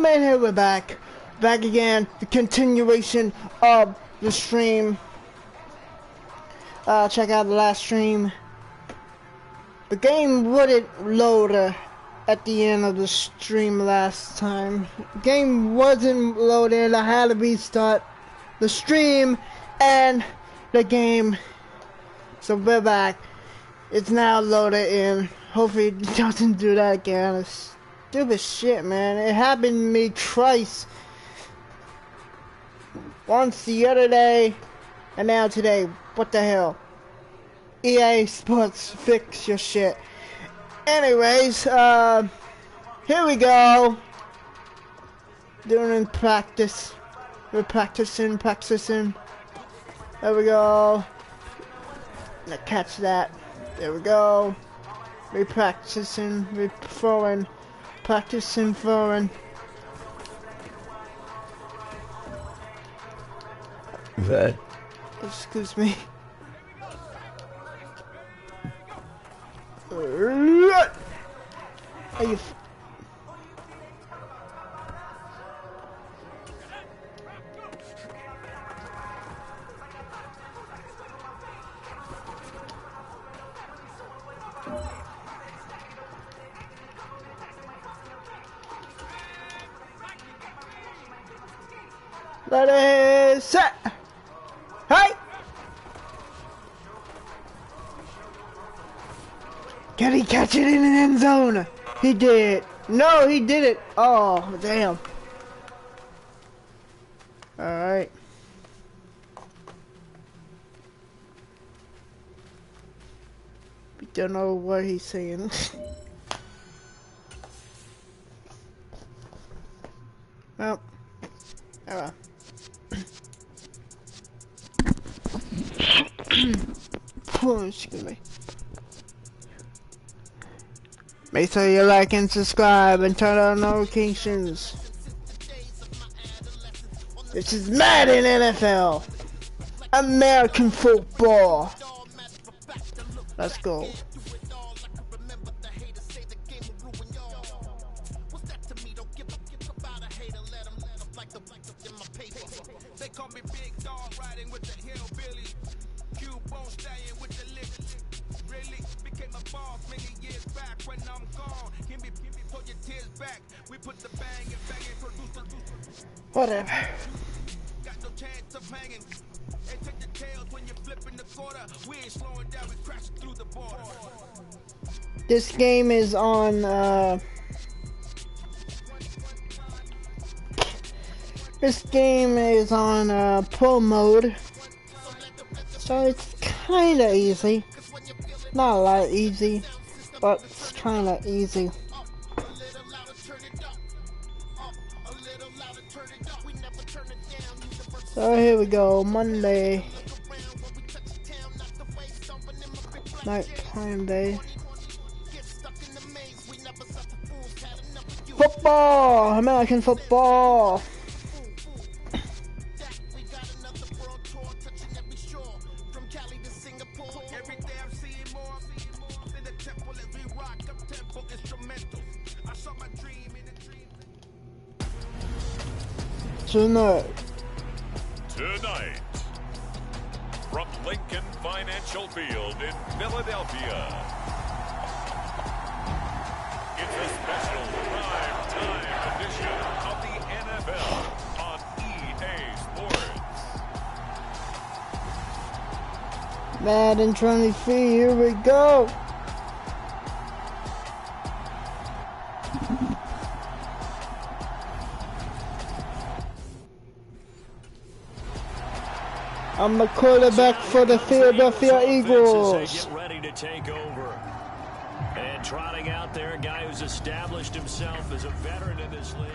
man here, we're back again, the continuation of the stream. Check out the last stream. The game wouldn't load at the end of the stream last time. The game wasn't loaded, I had to restart the stream and the game. So we're back. It's now loaded in. Hopefully it doesn't do that again. It's stupid shit, man. It happened to me twice. Once the other day, and now today. What the hell? EA Sports, fix your shit. Anyways, here we go. Doing practice. We're practicing. There we go. Now catch that. There we go. We're practicing. We're throwing. Practicing throwing. Excuse me. Are you? Ready, set. Hey! Can he catch it in an end zone? He did. No, he did it. Oh, damn. Alright. We don't know what he's saying. Well. Oh well. Oh, excuse me. Make sure you like and subscribe and turn on notifications. This is Madden NFL. American football. Let's go. Whatever. This game is on pro mode, so it's kinda easy. Not a lot easy, but it's kinda easy. So here we go, Monday night prime day. Football! American football! Tonight, from Lincoln Financial Field in Philadelphia, it's a special prime-time edition of the NFL on EA Sports. Madden 23, here we go! I'm the quarterback for the Philadelphia Eagles. Get ready to take over. And trotting out there, a guy who's established himself as a veteran in this league.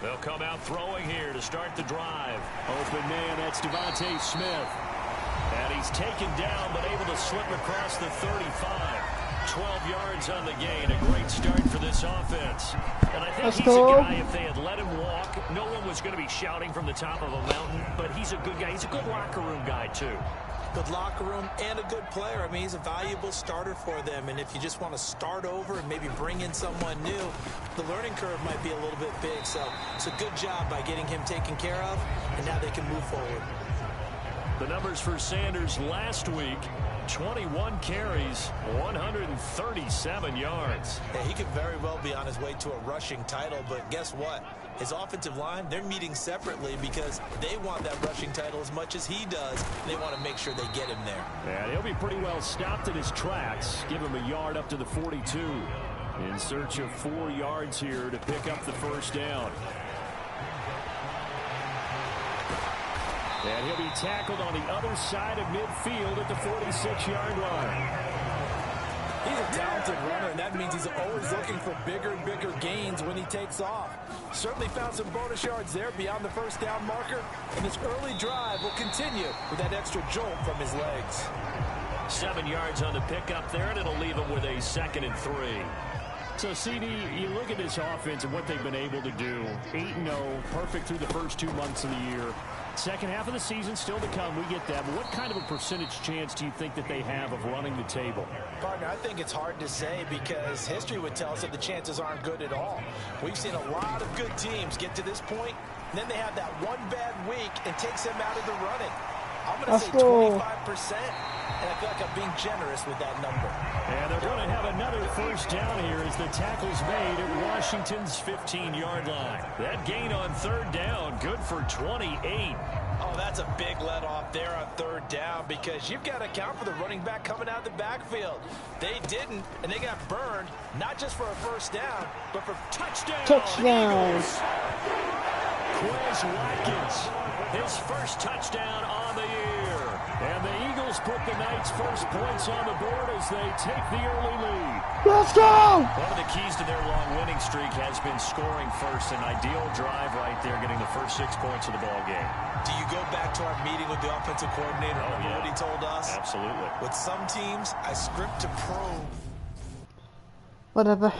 They'll come out throwing here to start the drive. Open man, that's Devontae Smith. And he's taken down, but able to slip across the 35. 12 yards on the gain. A great start for this offense. And I think he's a guy, if they had let him walk, no one was going to be shouting from the top of a mountain, but he's a good guy. He's a good locker room guy, too. good locker room, and a good player. I mean, he's a valuable starter for them, and if you just want to start over and maybe bring in someone new, the learning curve might be a little bit big. So it's a good job by getting him taken care of, and now they can move forward. The numbers for Sanders last week: 21 carries, 137 yards. Yeah, he could very well be on his way to a rushing title, but guess what? His offensive line, they're meeting separately because they want that rushing title as much as he does. They want to make sure they get him there. And he'll be pretty well stopped in his tracks. Give him a yard up to the 42. In search of 4 yards here to pick up the first down. And he'll be tackled on the other side of midfield at the 46-yard line. He's a talented runner, and that means he's always looking for bigger and bigger gains when he takes off. Certainly found some bonus yards there beyond the first down marker, and this early drive will continue with that extra jolt from his legs. 7 yards on the pickup there, and it'll leave him with a 2nd and 3. So, CD, you look at this offense and what they've been able to do. 8-0, perfect through the first 2 months of the year. Second half of the season still to come. We get that. But what kind of a percentage chance do you think that they have of running the table? Partner, I think it's hard to say because history would tell us that the chances aren't good at all. We've seen a lot of good teams get to this point, and then they have that one bad week and takes them out of the running. I'm going to say 25%, and I feel like I'm being generous with that number. And they're going to have another first down here as the tackle's made at Washington's 15-yard line. That gain on 3rd down, good for 28. Oh, that's a big let off there on 3rd down because you've got to account for the running back coming out of the backfield. They didn't, and they got burned, not just for a first down, but for touchdown. Touchdown. Quez Watkins, his first touchdown on the year. And the Eagles put the night's first points on the board as they take the early lead. Let's go! One of the keys to their long winning streak has been scoring first. An ideal drive right there, getting the first 6 points of the ball game. Do you go back to our meeting with the offensive coordinator? Remember what he told us? Absolutely. With some teams, I script to probe. Whatever.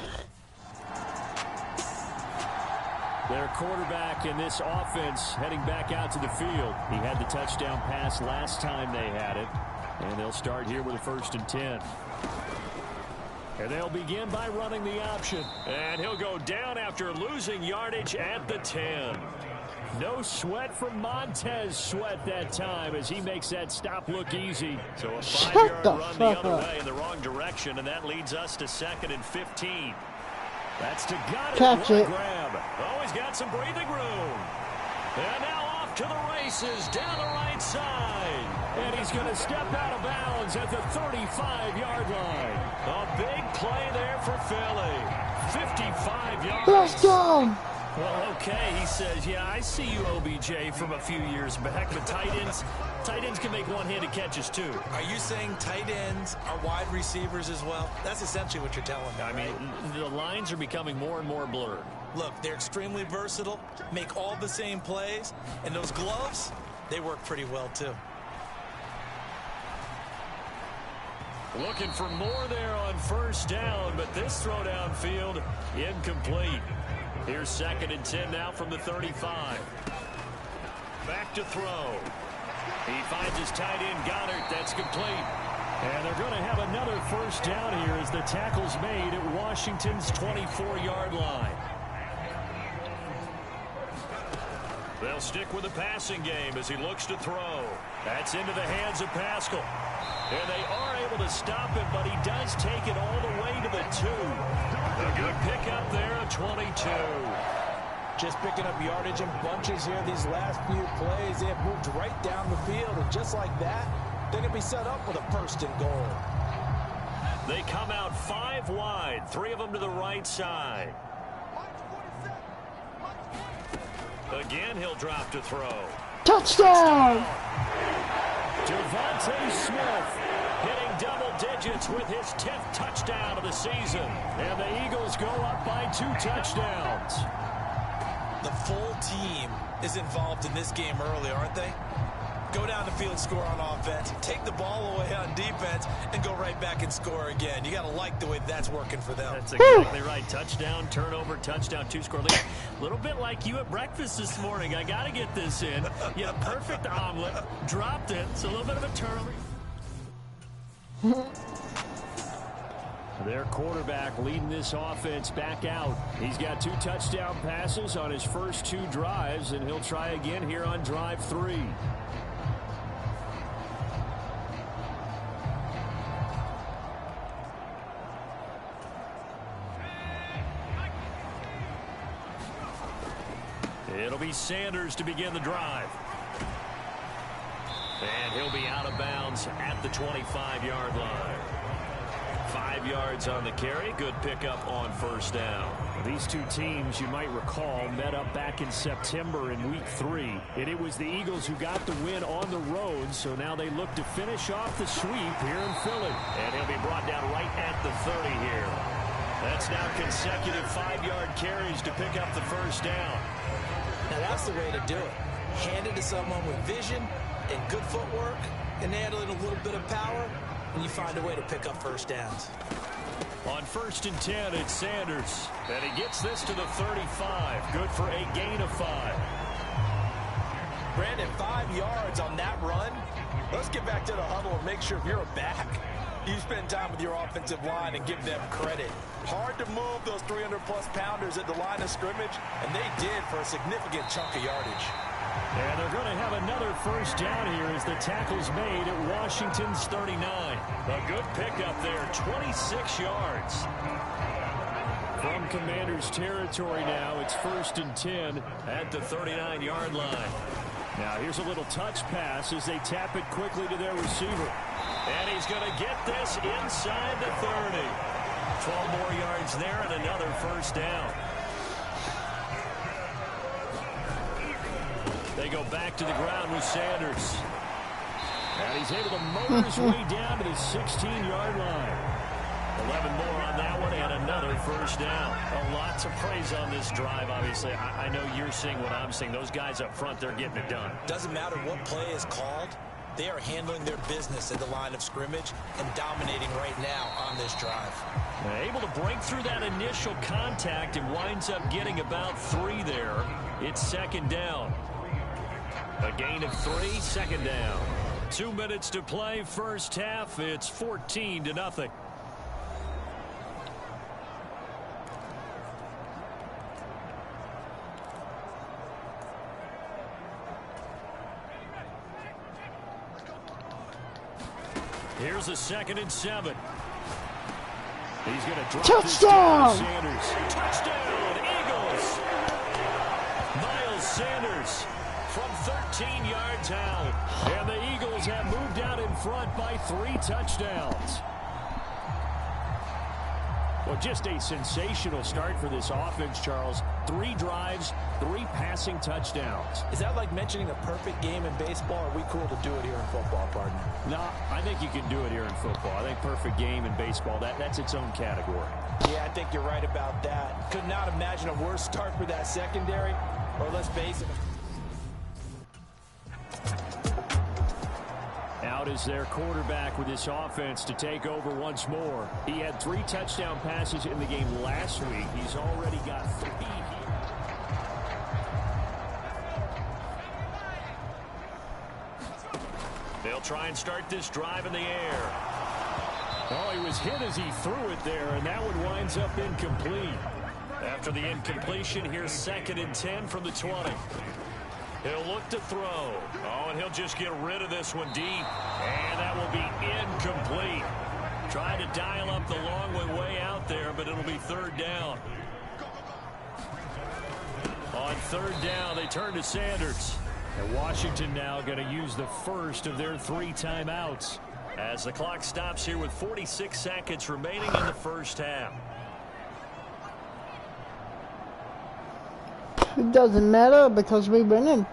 Their quarterback in this offense heading back out to the field. He had the touchdown pass last time they had it. And they'll start here with a 1st and 10. And they'll begin by running the option. And he'll go down after losing yardage at the 10. No sweat from Montez Sweat that time as he makes that stop look easy. So a 5-yard run the other way in the wrong direction, and that leads us to 2nd and 15. That's to Goddard. Catch it. Grab. Oh, he's got some breathing room. And now off to the races down the right side. And he's going to step out of bounds at the 35-yard line. A big play there for Philly. 55 yards. Let's go! Well, okay, he says, yeah, I see you, OBJ, from a few years back, but tight ends can make one-handed catches, too. Are you saying tight ends are wide receivers as well? That's essentially what you're telling me, I mean, the lines are becoming more and more blurred. Look, they're extremely versatile, make all the same plays, and those gloves, they work pretty well, too. Looking for more there on 1st down, but this throw downfield, incomplete. Here's 2nd and 10 now from the 35. Back to throw. He finds his tight end, Goddard. That's complete. And they're going to have another first down here as the tackle's made at Washington's 24-yard line. They'll stick with the passing game as he looks to throw. That's into the hands of Pascal. And they are able to stop him, but he does take it all the way to the 2. A good pickup there at 22. Just picking up yardage in bunches here these last few plays. They have moved right down the field, and just like that, they're going to be set up with a 1st and goal. They come out 5 wide, 3 of them to the right side. Again, he'll drop to throw. Touchdown! Devontae Smith hitting double digits with his 10th touchdown of the season. And the Eagles go up by 2 touchdowns. The full team is involved in this game early, aren't they? Go down the field, score on offense, take the ball away on defense, and go right back and score again. You got to like the way that's working for them. That's exactly right. Touchdown, turnover, touchdown, 2-score lead. A little bit like you at breakfast this morning. I got to get this in. You had a perfect omelet, dropped it. It's a little bit of a turnover. Their quarterback leading this offense back out. He's got 2 touchdown passes on his first 2 drives, and he'll try again here on drive 3. It'll be Sanders to begin the drive. And he'll be out of bounds at the 25-yard line. 5 yards on the carry. Good pickup on first down. These 2 teams, you might recall, met up back in September in Week 3. And it was the Eagles who got the win on the road, so now they look to finish off the sweep here in Philly. And he'll be brought down right at the 30 here. That's now consecutive 5-yard carries to pick up the first down. Now that's the way to do it. Hand it to someone with vision and good footwork, and add a little bit of power, and you find a way to pick up first downs. On 1st and 10, it's Sanders. And he gets this to the 35. Good for a gain of 5. Brandon, 5 yards on that run. Let's get back to the huddle and make sure if you're a back, you spend time with your offensive line and give them credit. Hard to move those 300-plus pounders at the line of scrimmage, and they did for a significant chunk of yardage. And they're going to have another first down here as the tackle's made at Washington's 39. A good pickup there, 26 yards. From Commanders territory now, it's 1st and 10 at the 39-yard line. Now here's a little touch pass as they tap it quickly to their receiver. And he's going to get this inside the 30. 12 more yards there and another first down. They go back to the ground with Sanders. And he's able to motor his way down to the 16-yard line. 11 more on that one and another first down. A lot to praise on this drive, obviously. I know you're seeing what I'm seeing. Those guys up front, they're getting it done. Doesn't matter what play is called. They are handling their business at the line of scrimmage and dominating right now on this drive. They're able to break through that initial contact and winds up getting about 3 there. It's 2nd down. A gain of 3, 2nd down. 2 minutes to play, first half. It's 14-0. Here's a 2nd and 7. He's going to drop touchdown! This to Sanders. Touchdown, Eagles! Miles Sanders from 13 yards out. And the Eagles have moved out in front by 3 touchdowns. Well, just a sensational start for this offense, Charles. 3 drives, 3 passing touchdowns. Is that like mentioning a perfect game in baseball? Or are we cool to do it here in football, partner? No, I think you can do it here in football. I think perfect game in baseball, that's its own category. Yeah, I think you're right about that. Could not imagine a worse start for that secondary. Or let's face it. Out is their quarterback with this offense to take over once more. He had 3 touchdown passes in the game last week. He's already got 3 here. They'll try and start this drive in the air. Oh, he was hit as he threw it there, and that one winds up incomplete. After the incompletion, here's 2nd and 10 from the 20. He'll look to throw. Oh, and he'll just get rid of this one deep. And that will be incomplete. Trying to dial up the long way out there, but it'll be 3rd down. On 3rd down, they turn to Sanders. And Washington now going to use the first of their 3 timeouts. As the clock stops here with 46 seconds remaining in the first half. It doesn't matter because we're winning.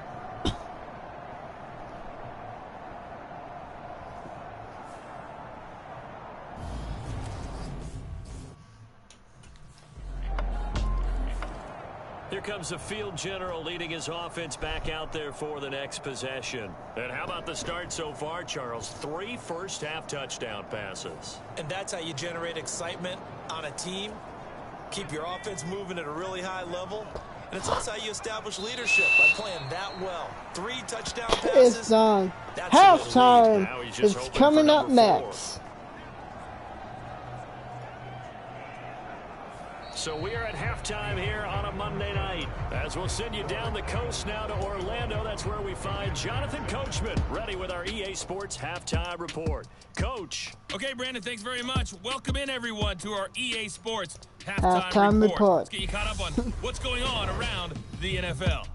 Here comes the field general leading his offense back out there for the next possession. And how about the start so far, Charles? 3 first-half touchdown passes. And that's how you generate excitement on a team. Keep your offense moving at a really high level. And it's also how you establish leadership by playing that well. 3 touchdown passes. It's halftime. It's coming up next. So we are at halftime here on a Monday night. As we'll send you down the coast now to Orlando. That's where we find Jonathan Coachman ready with our EA Sports Halftime Report. Coach. Okay, Brandon, thanks very much. Welcome in, everyone, to our EA Sports Halftime Report. Let's get you caught up on what's going on around the NFL.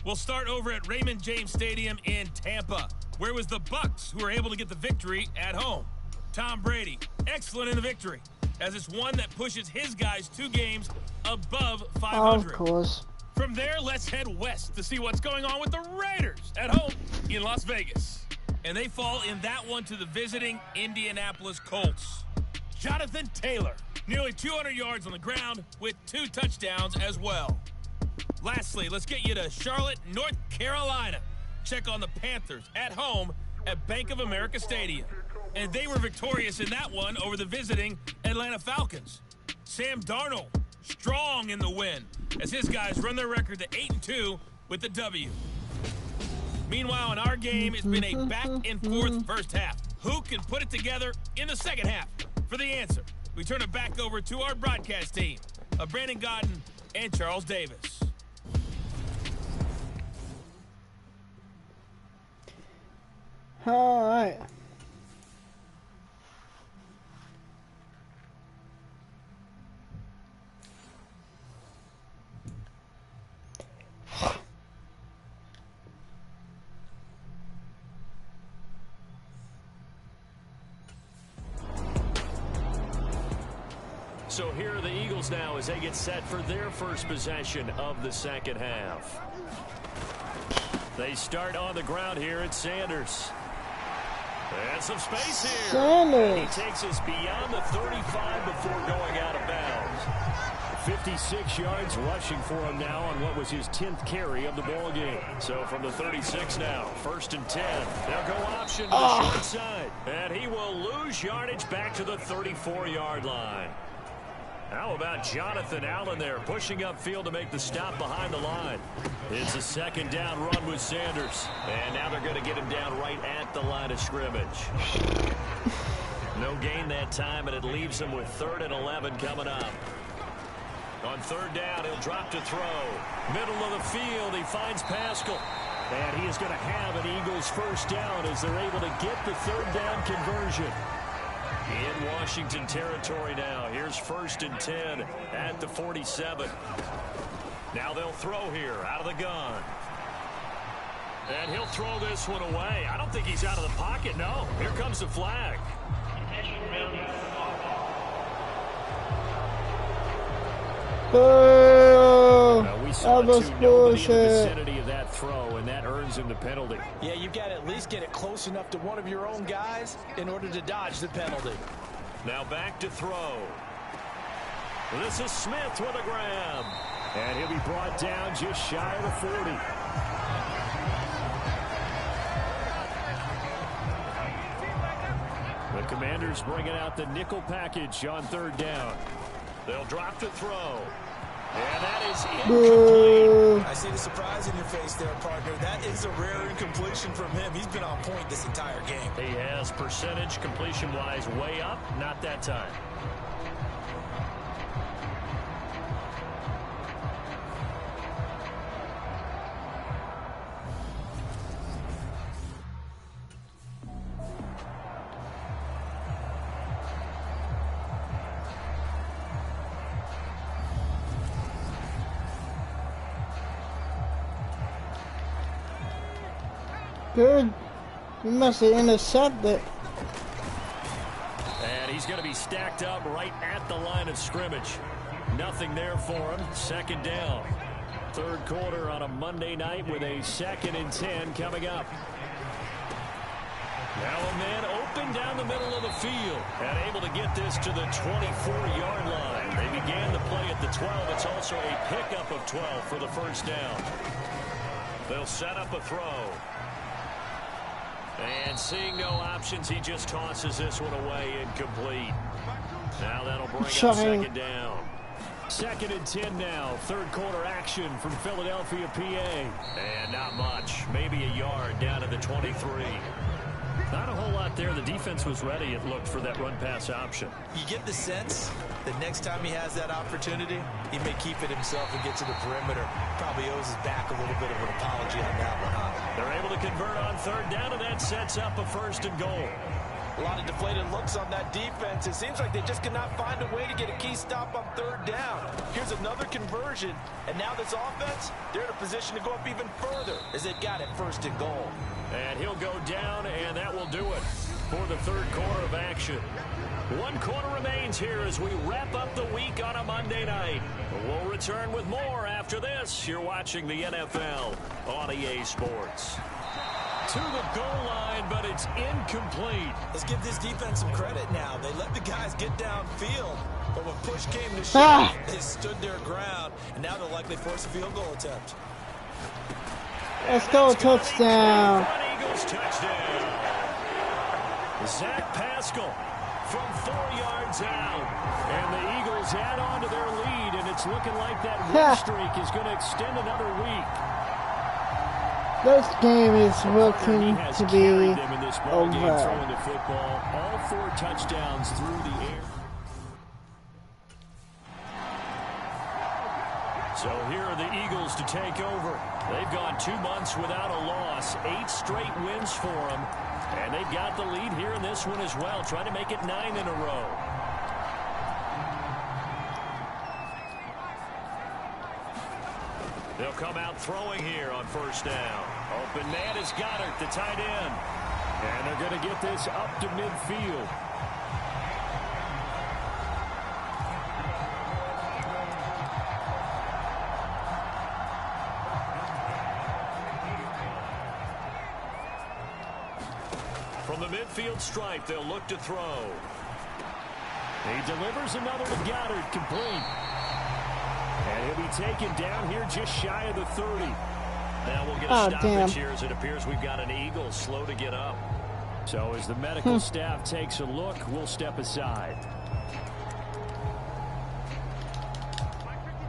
We'll start over at Raymond James Stadium in Tampa. Where was the Bucs who were able to get the victory at home? Tom Brady, excellent in the victory, as it's one that pushes his guys 2 games above 500. Of course. From there, let's head west to see what's going on with the Raiders at home in Las Vegas. And they fall in that one to the visiting Indianapolis Colts. Jonathan Taylor, nearly 200 yards on the ground with 2 touchdowns as well. Lastly, let's get you to Charlotte, North Carolina. Check on the Panthers at home at Bank of America Stadium. And they were victorious in that one over the visiting Atlanta Falcons. Sam Darnold, strong in the win, as his guys run their record to 8-2 with the W. Meanwhile, in our game, it's been a back-and-forth first half. Who can put it together in the second half? For the answer, we turn it back over to our broadcast team of Brandon Godden and Charles Davis. All right. So here are the Eagles now as they get set for their first possession of the second half. They start on the ground here at Sanders. And some space here. Sanders. He takes us beyond the 35 before going out of bounds. 56 yards rushing for him now on what was his 10th carry of the ball game. So from the 36 now, 1st and 10. They'll go option to the short side. And he will lose yardage back to the 34-yard line. How about Jonathan Allen there, pushing upfield to make the stop behind the line. It's a 2nd down run with Sanders. And now they're going to get him down right at the line of scrimmage. No gain that time, and it leaves him with 3rd and 11 coming up. On 3rd down, he'll drop to throw. Middle of the field, he finds Pascal. And he is going to have an Eagles first down as they're able to get the 3rd down conversion. In Washington territory now. Here's 1st and 10 at the 47. Now they'll throw here out of the gun. And he'll throw this one away. I don't think he's out of the pocket. No. Here comes the flag. We saw nobody in the vicinity of that throw, and that earns him the penalty. Yeah, you've got to at least get it close enough to one of your own guys in order to dodge the penalty. Now back to throw. This is Smith with a grab. And he'll be brought down just shy of the 40. The Commanders bringing out the nickel package on 3rd down. They'll drop to throw. And that is incomplete. I see the surprise in your face there, partner. That is a rare incompletion from him. He's been on point this entire game. He has percentage completion-wise way up. Not that time. Good. You must have intercepted. And he's going to be stacked up right at the line of scrimmage. Nothing there for him. 2nd down. 3rd quarter on a Monday night with a 2nd and 10 coming up. Now a man open down the middle of the field and able to get this to the 24-yard line. They began the play at the 12. It's also a pickup of 12 for the 1st down. They'll set up a throw. And seeing no options, he just tosses this one away, incomplete. Now that'll bring up 2nd down. 2nd and 10 now. 3rd quarter action from Philadelphia, PA. And not much. Maybe a yard down to the 23. Not a whole lot there. The defense was ready, it looked, for that run-pass option. You get the sense that next time he has that opportunity, he may keep it himself and get to the perimeter. Probably owes his back a little bit of an apology on that one, huh? They're able to convert on third down, and that sets up a 1st and goal. A lot of deflated looks on that defense. It seems like they just cannot find a way to get a key stop on third down. Here's another conversion, and now this offense, they're in a position to go up even further as they've got it 1st and goal. And he'll go down, and that will do it for the third quarter of action. 1 quarter remains here as we wrap up the week on a Monday night. We'll return with more after this. You're watching the NFL on EA Sports. To the goal line, but it's incomplete. Let's give this defense some credit now. They let the guys get downfield, but when push came to shove, they stood their ground, and now they'll likely force a field goal attempt. Let's go, touchdown. Eagles touchdown. Zach Pascal from 4 yards out. And the Eagles add on to their lead, and it's looking like that win streak is going to extend another week. This game is looking to be them in this ball game, throwing the football, all 4 touchdowns through the air. So here are the Eagles to take over. They've gone 2 months without a loss, 8 straight wins for them, and they've got the lead here in this one as well, trying to make it 9 in a row. They'll come out throwing here on 1st down. Open man is Goddard, the tight end. And they're going to get this up to midfield. From the midfield stripe, they'll look to throw. He delivers another to Goddard, complete. And he'll be taken down here just shy of the 30. Now we'll get a stoppage here as it appears we've got an Eagle slow to get up. So as the medical staff takes a look, we'll step aside.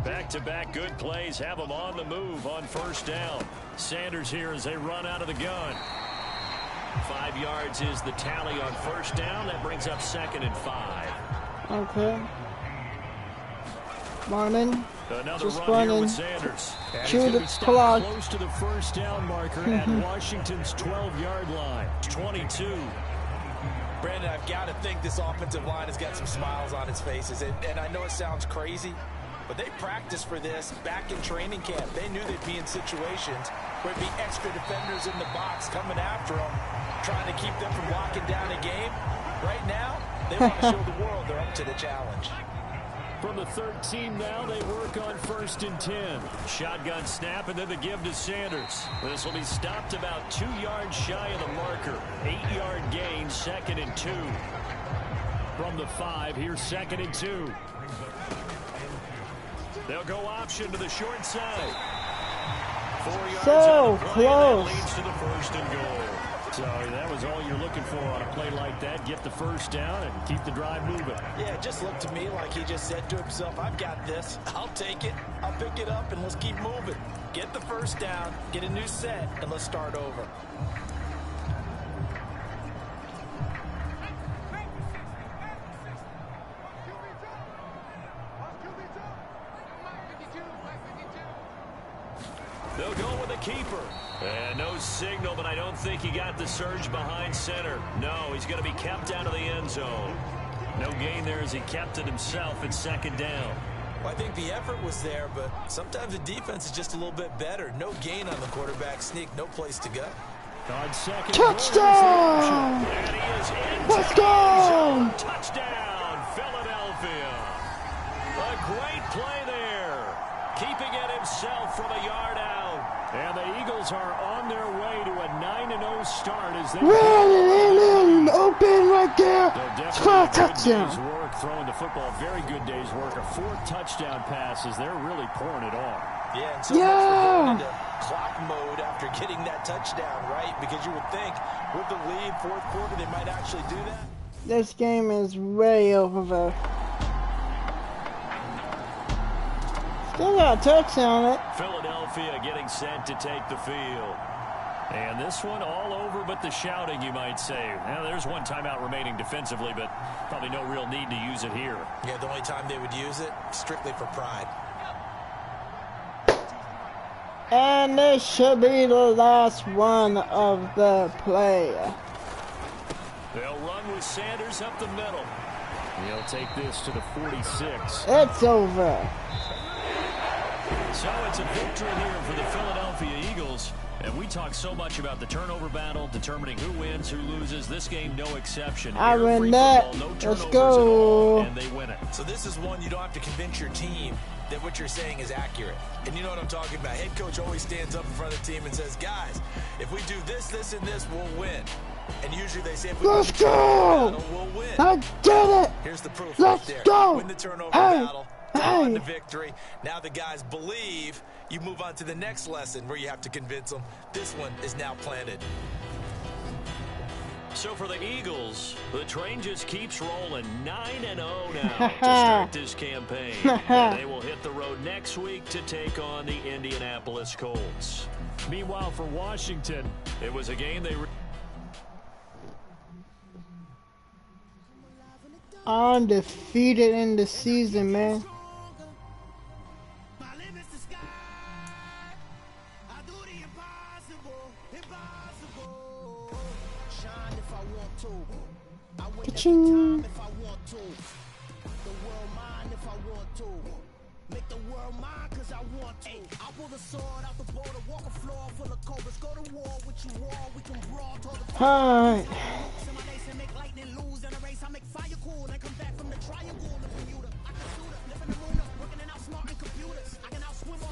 Back-to-back good plays have them on the move on 1st down. Sanders here as they run out of the gun. 5 yards is the tally on 1st down. That brings up 2nd and 5. Okay. Morning. Another Just run here running. with Sanders. Chew the clock. Close to the 1st down marker at Washington's 12-yard line. 22. Brandon, I've got to think this offensive line has got some smiles on its faces. And I know it sounds crazy, but they practiced for this back in training camp. They knew they'd be in situations where it'd be extra defenders in the box coming after them, trying to keep them from locking down a game. Right now, they want to show the world they're up to the challenge. From the 13 now, they work on 1st and 10. Shotgun snap, and then the give to Sanders. This will be stopped about 2 yards shy of the marker. 8-yard gain, 2nd and 2. From the 5, here's 2nd and 2. They'll go option to the short side. 4 yards So close. close. That leads to the 1st and goal. So that was all you're looking for on a play like that. Get the 1st down and keep the drive moving. Yeah, it just looked to me like he just said to himself, I've got this. I'll take it. I'll pick it up, and let's keep moving. Get the 1st down, get a new set, and let's start over. They'll go with a keeper. And no signal, but I don't think he got the surge behind center. No, he's going to be kept out of the end zone. No gain there as he kept it himself at 2nd down. Well, I think the effort was there, but sometimes the defense is just a little bit better. No gain on the quarterback sneak, no place to go. On 2nd. Touchdown! And he is in. Let's go! Touchdown, Philadelphia. A great play there. Keeping it himself from a yard out. And the Eagles are on their way to a 9-0 start as they Running in, open right there. For a touchdown. Day's work throwing the football. Very good day's work. A 4th touchdown passes. They're really pouring it on. Yeah, and so much for going into clock mode after getting that touchdown, right? Because you would think with the lead, 4th quarter, they might actually do that. This game is way over. Still got a touchdown on it. Philadelphia getting set to take the field. And this one all over but the shouting, you might say. Now, there's one timeout remaining defensively, but probably no real need to use it here. Yeah, the only time they would use it, strictly for pride. And this should be the last one of the play. They'll run with Sanders up the middle. He'll take this to the 46. It's over. So it's a victory here for the Philadelphia Eagles. And we talk so much about the turnover battle, determining who wins, who loses. This game, no exception. I win that. Let's go. And they win it. So this is one you don't have to convince your team that what you're saying is accurate. And you know what I'm talking about. Head coach always stands up in front of the team and says, guys, if we do this, this, and this, we'll win. And usually they say, if we let's go! Battle, we'll win. I did it! Here's the proof let's right there. Go! Win the turnover battle, on the victory. Now the guys believe. You move on to the next lesson where you have to convince them. This one is now planted. So for the Eagles, the train just keeps rolling 9-0 now to start this campaign. And they will hit the road next week to take on the Indianapolis Colts. Meanwhile, for Washington, it was a game they... Undefeated in the season, man. Ka-ching. Alright.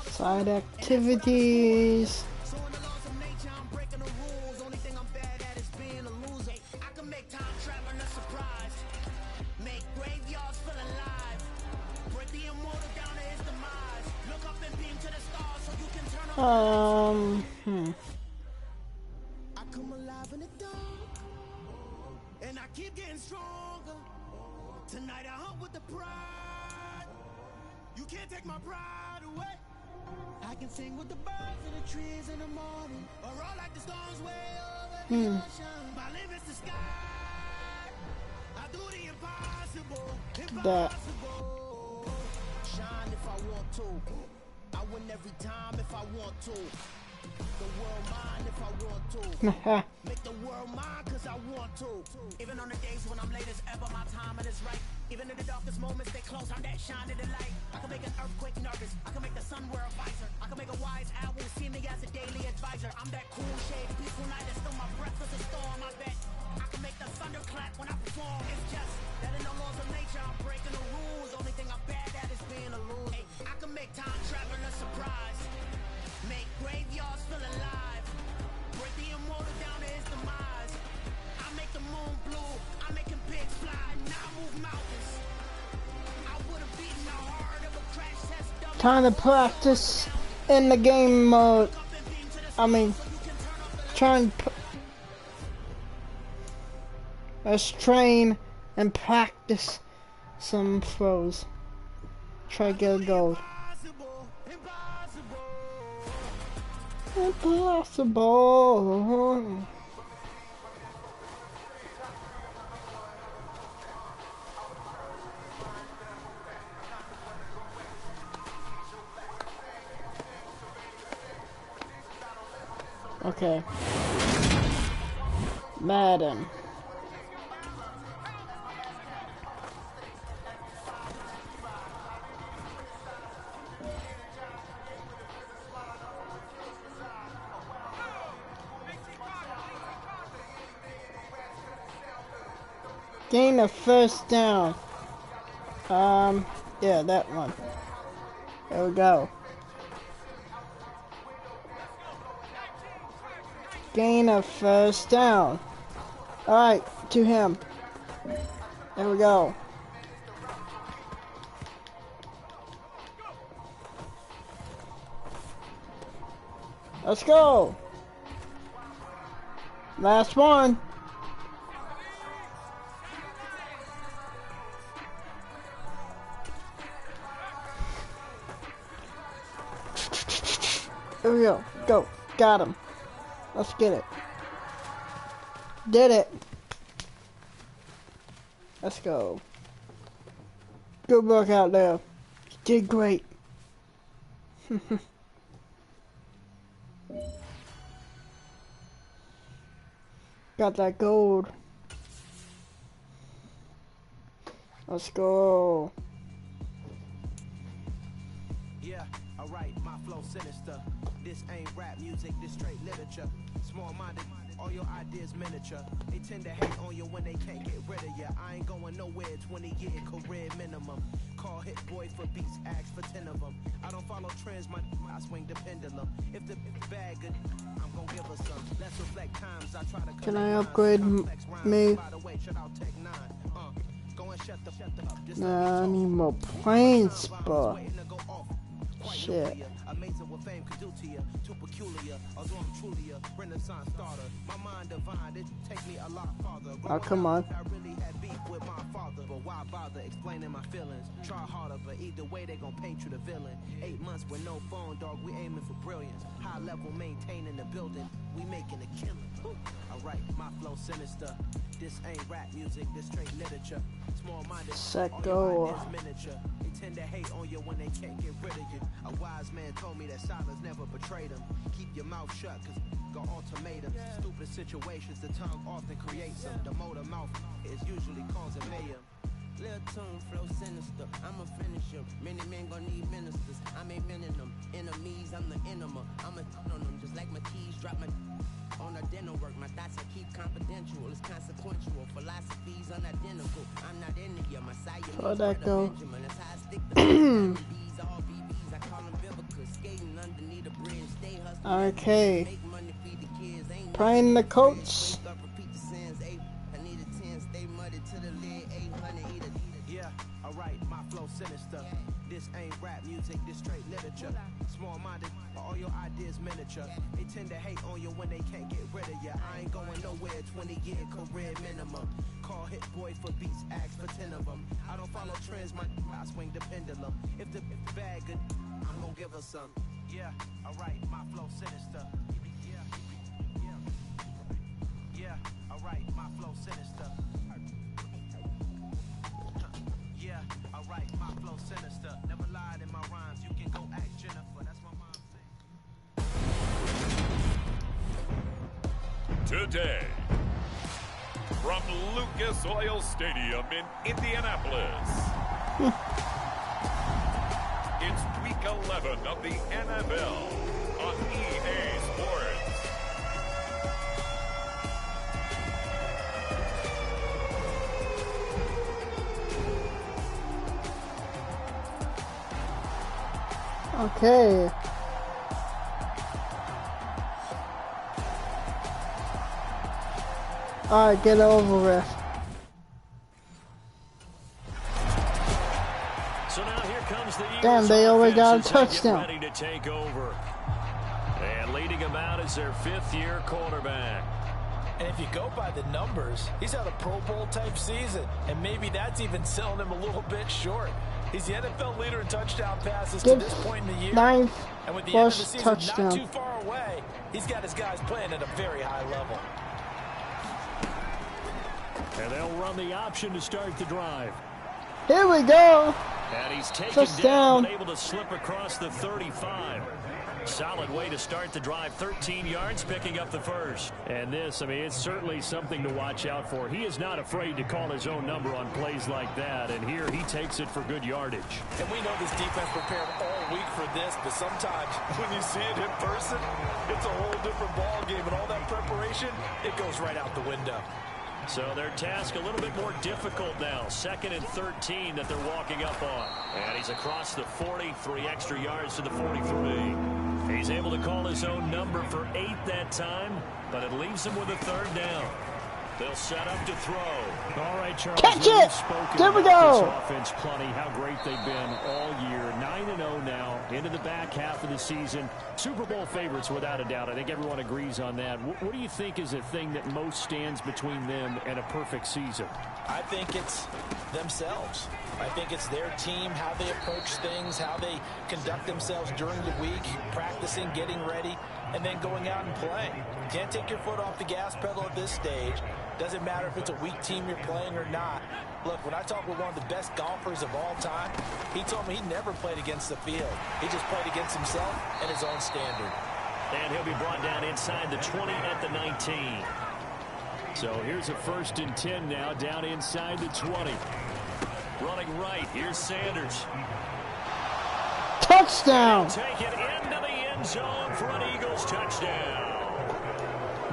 Side activities. I come alive in the dark, and I keep getting stronger. Tonight I hunt with the pride. You can't take my pride away. I can sing with the birds and the trees in the morning, or roll like the storms way over the ocean. My limits the sky. I do the impossible, impossible. Shine if I want to. I win every time if I want to. The world mine if I want to. Make the world mine cause I want to. Even on the days when I'm late as ever, my timing is right. Even in the darkest moments, they close, I'm that shining the light. I can make an earthquake nervous. I can make the sun wear a visor. I can make a wise owl see me as a daily advisor. I'm that cool shade, peaceful night, and still my breath is a storm, I bet. I can make the thunder clap when I perform. It's just that in the laws of nature, I'm breaking the rules. Only thing I'm bad at is being a loser. Hey, I can make time travel a surprise. Make graveyards feel alive. Break the immortal down to his demise. I make the moon blue. I make him pigs fly. Now I move mountains. I would have beaten the heart of a crash test. Time to practice in the game mode. Let's train and practice some throws. Try to get a goal. Impossible. Okay. Madden. Gain a first down. Yeah, that one. There we go. Gain a first down. Alright, to him. There we go. Let's go. Last one. There we go. Go. Got him. Let's get it. Did it. Let's go. Good work out there. You did great. Got that gold. Let's go. Yeah, alright, my flow sinister. This ain't rap music, this straight literature. Small-minded, all your ideas miniature. They tend to hate on you when they can't get rid of you. I ain't going nowhere, 20-year career minimum. Call hit boy for beats, ask for 10 of them. I don't follow trends, I swing the pendulum. If the bag good, I'm gonna give her some. Let's reflect times, I try to. Can I upgrade me? By the way, shut out Tech 9. Go and shut the up. Nah, I need more planes, but shit. Amazing what fame could do to you. Too peculiar, although I'm truly a Renaissance starter. My mind divine, it take me a lot farther. Oh, come on. I really had beef with my father, but why bother explaining my feelings? Try harder, but either way they gon' paint you the villain. 8 months with no phone, dog, we aiming for brilliance. High level maintaining the building, we making a killing. Alright, my flow sinister. This ain't rap music, this straight literature. Small-minded, Secco. miniature. They tend to hate on you when they can't get rid of you. A wise man told me that silence never betrayed him. Keep your mouth shut, cause got ultimatums. Stupid situations, the tongue often creates them. The motor mouth is usually causing mayhem. Lil' tune, flow sinister, I'm a finisher. Many men gon' need ministers, I'm a men in them. Enemies, I'm the enema. I'm a on them, just like my keys drop my on a dental work. My thoughts I keep confidential, it's consequential. Philosophies unidentical. I'm not into you, my side. Where'd that go? That's how I stick to these all BBs, I call them biblical. Skating underneath a bridge, stay hustling. Okay. Make money, feed the kids. Ain't Playing the coach. repeat the sins. I need a 10, stay muddy to the lid. 800, eat a. Yeah, alright, my flow sinister. This ain't rap music, this straight literature. Small-minded, but all your ideas miniature. They tend to hate on you when they can't get rid of you. I ain't going nowhere, 20-year career minimum. Call hit boy for beats, ask for 10 of them. I don't follow trends, I swing the pendulum. If the bag good, I'm gonna give her some. Yeah, alright, my flow sinister. Yeah, alright, my flow sinister. Yeah, alright, my flow sinister. Never lied in my rhymes. You can go ask Jennifer. That's my mom said. Today, from Lucas Oil Stadium in Indianapolis, it's week 11 of the NFL on EA Sports. Okay. Alright, get over with. So now here comes the Eagles. Damn, they already got a offense as they get touchdown. ready to take over. And leading them out is their 5th-year quarterback. And if you go by the numbers, he's had a Pro Bowl type season. And maybe that's even selling him a little bit short. He's the NFL leader in touchdown passes to this point in the year. Ninth And with the end of the first season touchdown. not too far away, he's got his guys playing at a very high level. And they'll run the option to start the drive. Here we go. And he's taken Touchdown. down, but able to slip across the 35. Solid way to start the drive. 13 yards, picking up the first. And this, I mean, it's certainly something to watch out for. He is not afraid to call his own number on plays like that. And here he takes it for good yardage. And we know this defense prepared all week for this, but sometimes when you see it in person, it's a whole different ball game. And all that preparation, it goes right out the window. So their task a little bit more difficult now. 2nd and 13 that they're walking up on. And he's across the 40, 3 extra yards to the 43. He's able to call his own number for 8 that time, but it leaves him with a 3rd down. They'll set up to throw. All right, Charles. Catch it! There we go. This offense plenty. How great they've been all year. 9-0 now into the back half of the season. Super Bowl favorites without a doubt. I think everyone agrees on that. What do you think is the thing that most stands between them and a perfect season? I think it's themselves. I think it's their team, how they approach things, how they conduct themselves during the week, practicing, getting ready, and then going out and playing. You can't take your foot off the gas pedal at this stage. Doesn't matter if it's a weak team you're playing or not. Look, when I talk with one of the best golfers of all time, he told me he never played against the field. He just played against himself and his own standard. And he'll be brought down inside the 20 at the 19. So here's a 1st and 10 now, down inside the 20. Running right, here's Sanders. Touchdown! Take it into the end zone for an Eagles touchdown.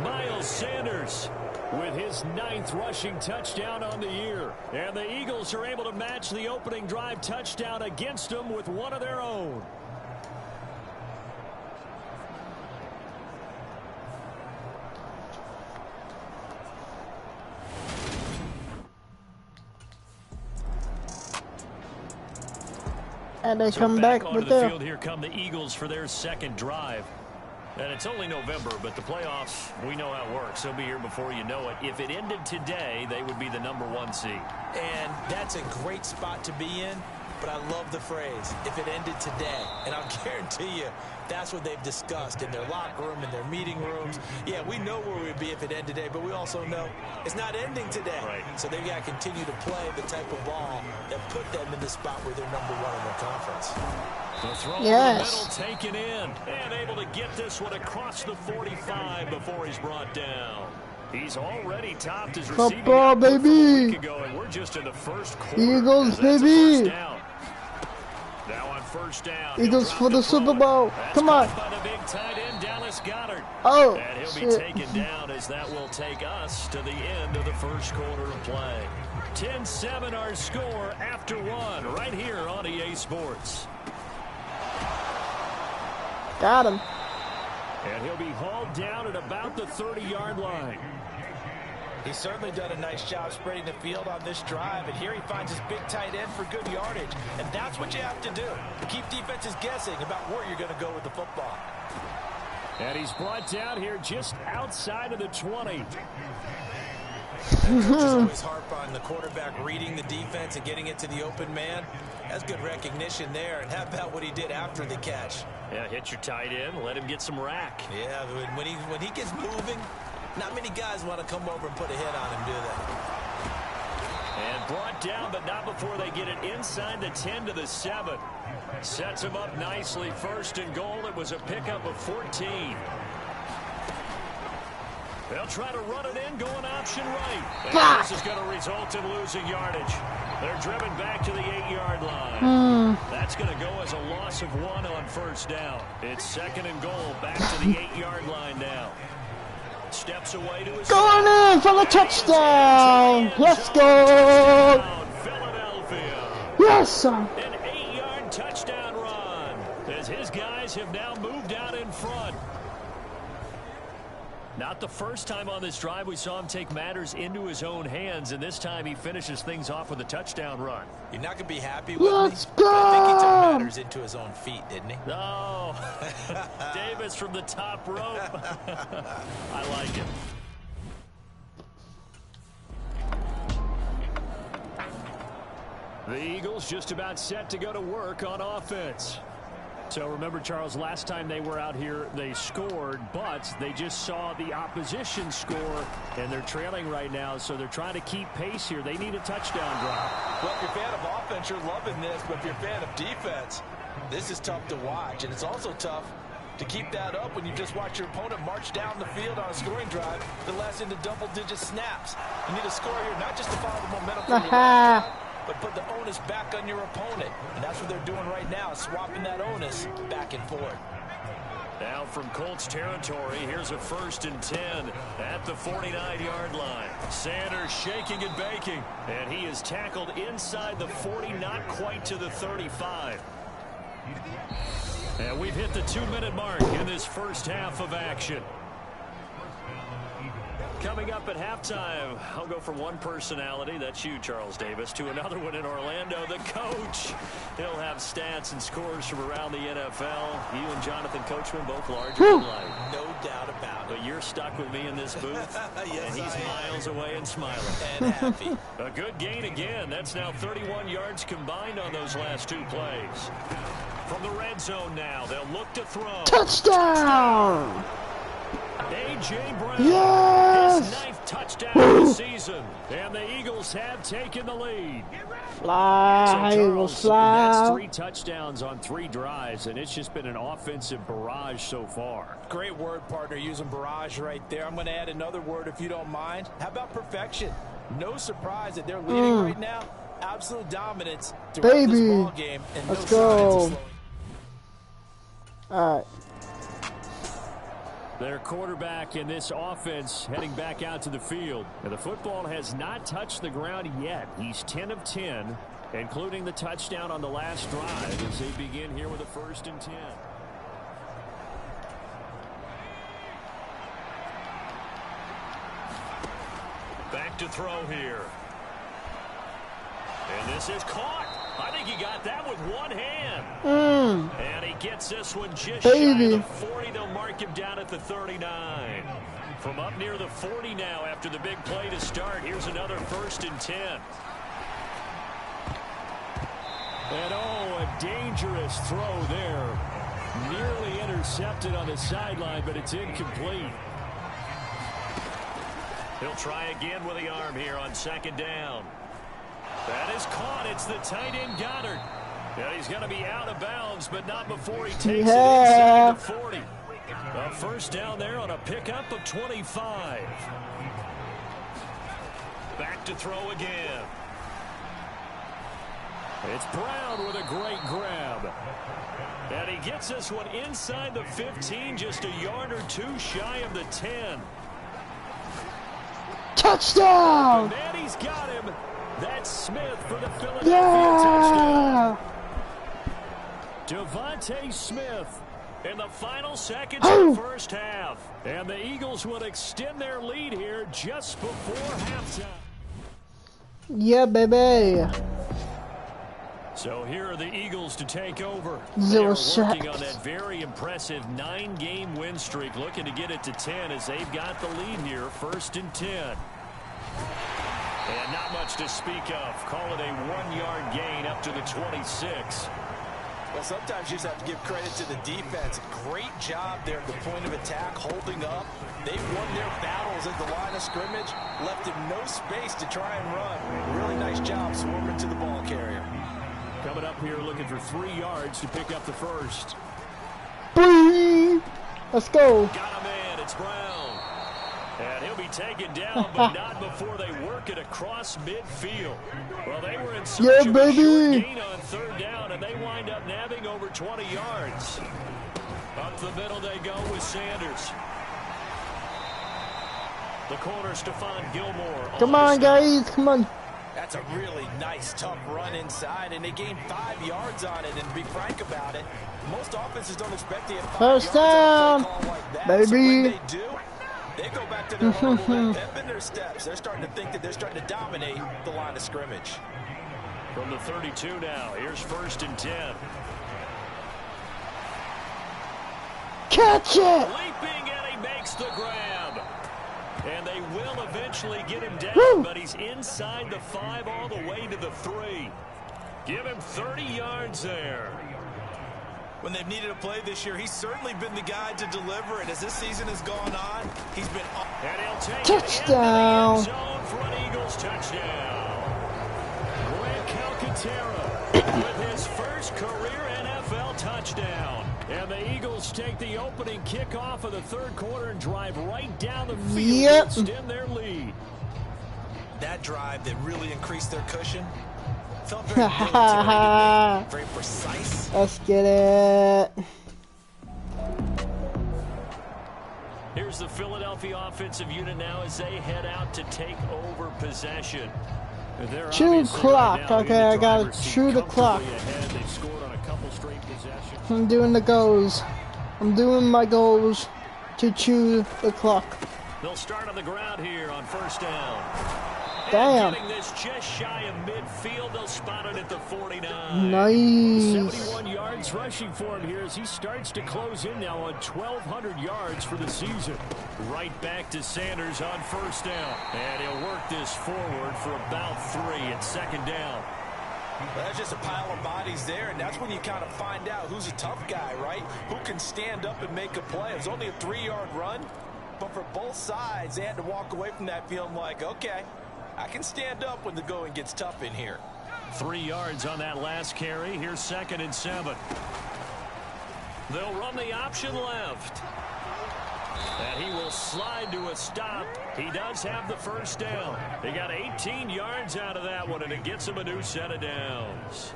Miles Sanders with his 9th rushing touchdown on the year. And the Eagles are able to match the opening drive touchdown against them with one of their own. And they come back back onto with the their... field. Here come the Eagles for their 2nd drive. And it's only November, but the playoffs, we know how it works. They'll be here before you know it. If it ended today, they would be the #1 seed. And that's a great spot to be in, but I love the phrase, if it ended today. And I'll guarantee you, that's what they've discussed in their locker room, in their meeting rooms. Yeah, we know where we'd be if it ended today, but we also know it's not ending today. Right. So they've got to continue to play the type of ball that put them in the spot where they're #1 in their conference. The throw Yes. in the middle, taken in, and able to get this one across the 45 before he's brought down. He's already topped his receiving Football, output from a baby. week ago, and we're just in the 1st quarter. Eagles, as that's a baby. 1st down. Now on 1st down, Eagles for the Super Bowl. That's Come on. caught by the big tight end, Dallas Goedert. Oh, And he'll be shit. taken down as that will take us to the end of the 1st quarter of play. 10-7 our score after 1 right here on EA Sports. Got him. And he'll be hauled down at about the 30-yard line. He's certainly done a nice job spreading the field on this drive, and here he finds his big tight end for good yardage. And that's what you have to do. Keep defenses guessing about where you're going to go with the football. And he's brought down here just outside of the 20. Coaches always harp on the quarterback reading the defense and getting it to the open man. That's good recognition there. And how about what he did after the catch? Yeah, hit your tight end, let him get some rack. Yeah, when he gets moving, not many guys want to come over and put a hit on him, do they? And brought down, but not before they get it inside the 10 to the 7. Sets him up nicely. 1st and goal. It was a pickup of 14. They'll try to run it in, going option right. And this is going to result in losing yardage. They're driven back to the 8-yard line. That's going to go as a loss of 1 on 1st down. It's 2nd and goal, back to the 8-yard line now. Steps away to his... Going in for the touchdown. Let's go. Philadelphia. Yes, sir. An 8-yard touchdown run as his guys have now moved out in front. Not the first time on this drive we saw him take matters into his own hands, and this time he finishes things off with a touchdown run. You're not going to be happy with Let's me, go! but I think he took matters into his own feet, didn't he? Oh, Davis from the top rope. I like it. The Eagles just about set to go to work on offense. So remember, Charles, last time they were out here, they scored, but they just saw the opposition score, and they're trailing right now, so they're trying to keep pace here. They need a touchdown drive. Well, if you're a fan of offense, you're loving this, but if you're a fan of defense, this is tough to watch, and it's also tough to keep that up when you just watch your opponent march down the field on a scoring drive that lasts into double-digit snaps. You need a score here, not just to follow the momentum from your last drive, but put the onus back on your opponent. And that's what they're doing right now, swapping that onus back and forth. Now from Colts territory, here's a 1st and 10 at the 49-yard line. Sanders shaking and baking, and he is tackled inside the 40, not quite to the 35. And we've hit the 2-minute mark in this first half of action. Coming up at halftime, I'll go from one personality, that's you, Charles Davis, to another one in Orlando, the coach. He'll have stats and scores from around the NFL. You and Jonathan Coachman both larger than life. No doubt about it. But you're stuck with me in this booth, Yes, and he's miles away and smiling. And happy. A good gain again. That's now 31 yards combined on those last two plays. From the red zone now, they'll look to throw. Touchdown! A.J. Brown, Yes! his ninth touchdown of the season, and the Eagles have taken the lead. Fly, So Eagles, Charles, fly. that's 3 touchdowns on 3 drives, and it's just been an offensive barrage so far. Great word, partner, using barrage right there. I'm going to add another word if you don't mind. How about perfection? No surprise that they're leading right now. Absolute dominance throughout this Baby. ball game. And Let's no signs of go. slowing. All right. Their quarterback in this offense heading back out to the field. And the football has not touched the ground yet. He's 10 of 10, including the touchdown on the last drive as they begin here with a 1st and 10. Back to throw here. And this is caught. I think he got that with one hand. And he gets this one just shy of the 40. They'll mark him down at the 39. From up near the 40 now after the big play to start. Here's another 1st and 10. And oh, a dangerous throw there. Nearly intercepted on the sideline, but it's incomplete. He'll try again with the arm here on 2nd down. That is caught. It's the tight end Goddard. Yeah, he's going to be out of bounds, but not before he takes it inside the 40. A 1st down there on a pickup of 25. Back to throw again. It's Brown with a great grab. And he gets this one inside the 15, just a yard or 2 shy of the 10. Touchdown! And he's got him. That's Smith for the Philadelphia touchdown. Devontae Smith in the final seconds of the 1st half. And the Eagles will extend their lead here just before halftime. Yeah, baby. So here are the Eagles to take over. Zero They're working sacks. on that very impressive 9-game win streak, looking to get it to 10 as they've got the lead here, 1st and 10. And not much to speak of. Call it a 1-yard gain up to the 26. Well, sometimes you just have to give credit to the defense. Great job there at the point of attack, holding up. They won their battles at the line of scrimmage, left him no space to try and run. Really nice job swarming to the ball carrier. Coming up here looking for 3 yards to pick up the 1st. Boing. Let's go. Got him in. It's Brown. And he'll be taken down, but not before they work it across midfield. Well, they were in search of a short gain on 3rd down, and they wind up nabbing over 20 yards. Up the middle they go with Sanders. The corner, Stephon Gilmore. Come on, guys. Come on. That's a really nice, tough run inside, and they gained 5 yards on it. And to be frank about it, most offenses don't expect to get 5 First yards on down, a play call like that. baby. So when they do, they go back to their humble pep in their steps. They're starting to think that they're starting to dominate the line of scrimmage. From the 32 now, here's 1st and 10. Catch it. Leaping, and he makes the grab. And they will eventually get him down, Woo. but he's inside the 5 all the way to the 3. Give him 30 yards there. When they've needed a play this year, he's certainly been the guy to deliver it. As this season has gone on, he's been... And he'll take Touchdown. it into the end zone for an Eagles touchdown. Grant Calcaterra with his first career NFL touchdown. And the Eagles take the opening kickoff of the 3rd quarter and drive right down the field Yep. to extend their lead. That drive that really increased their cushion felt very military to me. Very precise. Let's get it. Here's the Philadelphia offensive unit now as they head out to take over possession. They're Chew obviously clock. right now in Okay, the I gotta driver's seat, chew the clock. comfortably ahead. They've scored on a couple straight possessions. I'm doing the goals. I'm doing my goals to chew the clock. They'll start on the ground here on first down. Damn. And getting this just shy of midfield. They'll spot it at the 49. Nice. 71 yards rushing for him here as he starts to close in now on 1,200 yards for the season. Right back to Sanders on first down. And he'll work this forward for about 3 at second down. Well, that's just a pile of bodies there, and that's when you kind of find out who's a tough guy, right? Who can stand up and make a play. It was only a 3-yard run, but for both sides, they had to walk away from that feeling like, okay, I can stand up when the going gets tough in here. 3 yards on that last carry. Here's 2nd and 7. They'll run the option left. And he will slide to a stop. He does have the first down. He got 18 yards out of that one, and it gets him a new set of downs.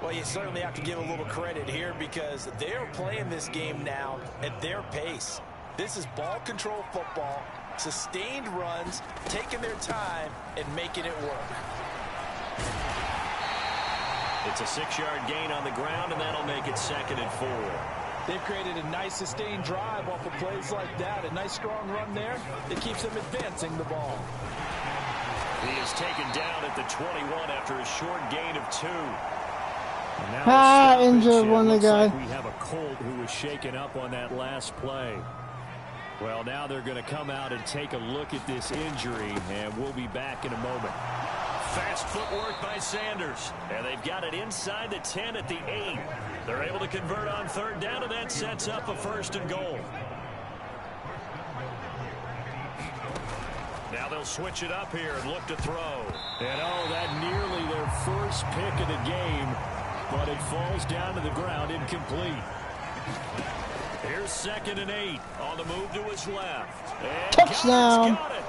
Well, you certainly have to give a little credit here because they're playing this game now at their pace. This is ball control football, sustained runs, taking their time, and making it work. It's a 6-yard gain on the ground, and that'll make it 2nd and 4. They've created a nice sustained drive off of plays like that. A nice strong run there. It keeps them advancing the ball. He is taken down at the 21 after a short gain of 2. Injured one of the guy. Like we have a Colt who was shaken up on that last play. Well, now they're going to come out and take a look at this injury, and we'll be back in a moment. Fast footwork by Sanders, and they've got it inside the 10 at the 8. They're able to convert on third down, and that sets up a 1st and goal. Now they'll switch it up here and look to throw. And that nearly their first pick of the game, but it falls down to the ground incomplete. Here's 2nd and 8 on the move to his left. And touchdown. Got it.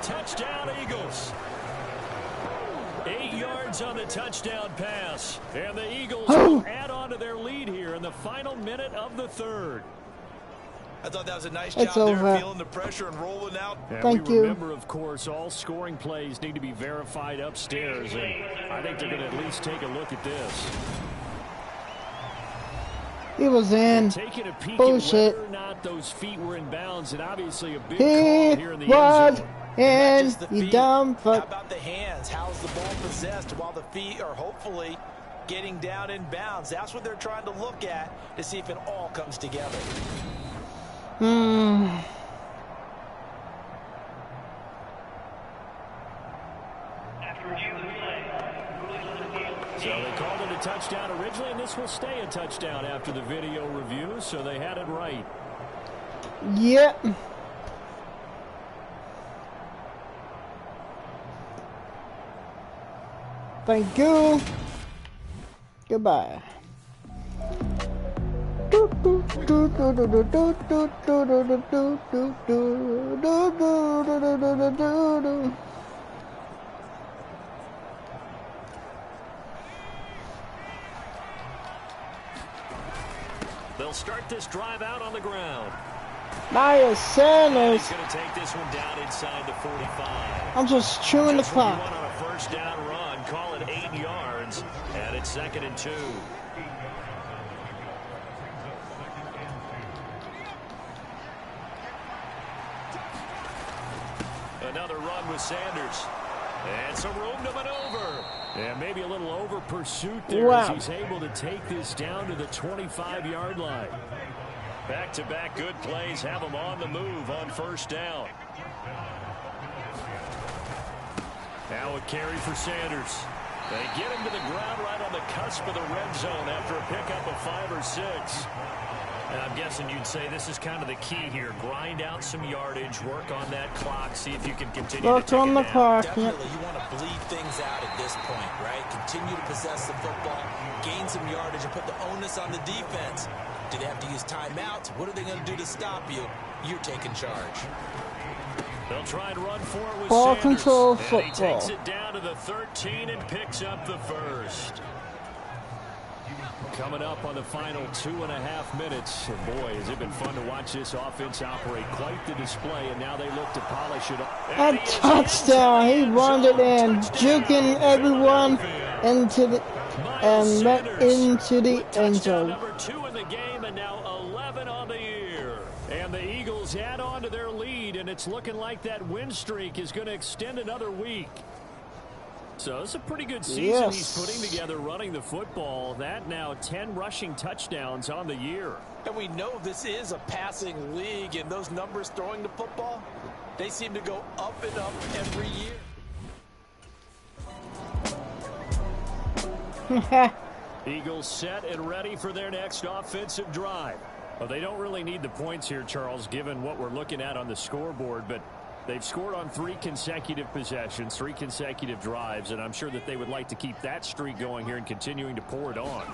Touchdown, Eagles. 8 yards on the touchdown pass. And the Eagles will add on to their lead here in the final minute of the 3rd. I thought that was a nice It's job over. there, feeling the pressure and rolling out. And Thank we you. remember, of course, all scoring plays need to be verified upstairs. And I think they're going to at least take a look at this. He was in. Taking a peek Bullshit. at whether or not those feet were in bounds, and obviously a big He call here in the end was zone. in. Just the You feet. dumb How fuck. about the hands? How's the ball possessed while the feet are hopefully getting down in bounds? That's what they're trying to look at to see if it all comes together. So they called it a touchdown originally, and this will stay a touchdown after the video review, so they had it right. Yep. Thank you. Goodbye. They'll start this drive out on the ground. Miles Sanders. He's going to take this one down inside the 45. I'm just chewing the Just what you clock. want on a first down run. Call it 8 yards, and it's 2nd and 2. Another run with Sanders. And some room to maneuver. And maybe a little over pursuit there as Wow. he's able to take this down to the 25-yard line. Back-to-back good plays have him on the move on first down. Now a carry for Sanders. They get him to the ground right on the cusp of the red zone after a pickup of 5 or 6. And I'm guessing you'd say this is kind of the key here. Grind out some yardage, work on that clock, see if you can continue to Work take on it the down. clock. Yep. Definitely, you want to bleed things out at this point, right? Continue to possess the football, gain some yardage, and put the onus on the defense. Do they have to use timeouts? What are they going to do to stop you? You're taking charge. They'll try and run for it with Ball Sanders. control And he football. takes it down to the 13 and picks up the first. Coming up on the final 2.5 minutes. And boy, has it been fun to watch this offense operate. Quite the display, and now they look to polish it up. A touchdown. He run it in, juking everyone into the and went into the end Touchdown zone. number 2 in the game, and now 11 on the year. And the Eagles Dolphins add on to their lead, and it's looking like that win streak is going to extend another week. So it's a pretty good season he's putting together running the football. That now 10 rushing touchdowns on the year. And we know this is a passing league, and those numbers throwing the football, they seem to go up and up every year. Eagles set and ready for their next offensive drive. Well, they don't really need the points here, Charles, given what we're looking at on the scoreboard, but they've scored on 3 consecutive possessions, 3 consecutive drives, and I'm sure that they would like to keep that streak going here and continuing to pour it on.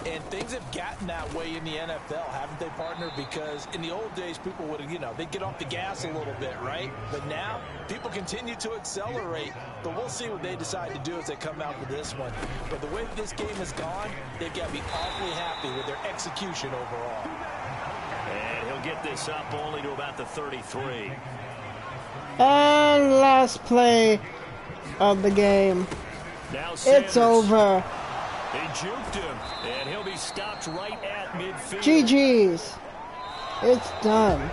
And things have gotten that way in the NFL, haven't they, partner? Because in the old days, people would, they'd get off the gas a little bit, right? But now, people continue to accelerate. But we'll see what they decide to do as they come out for this one. But the way this game has gone, they've got to be awfully happy with their execution overall. And he'll get this up only to about the 33. And last play of the game. Now it's over. They juked him, and he'll be stopped right at midfield. GG's. It's done.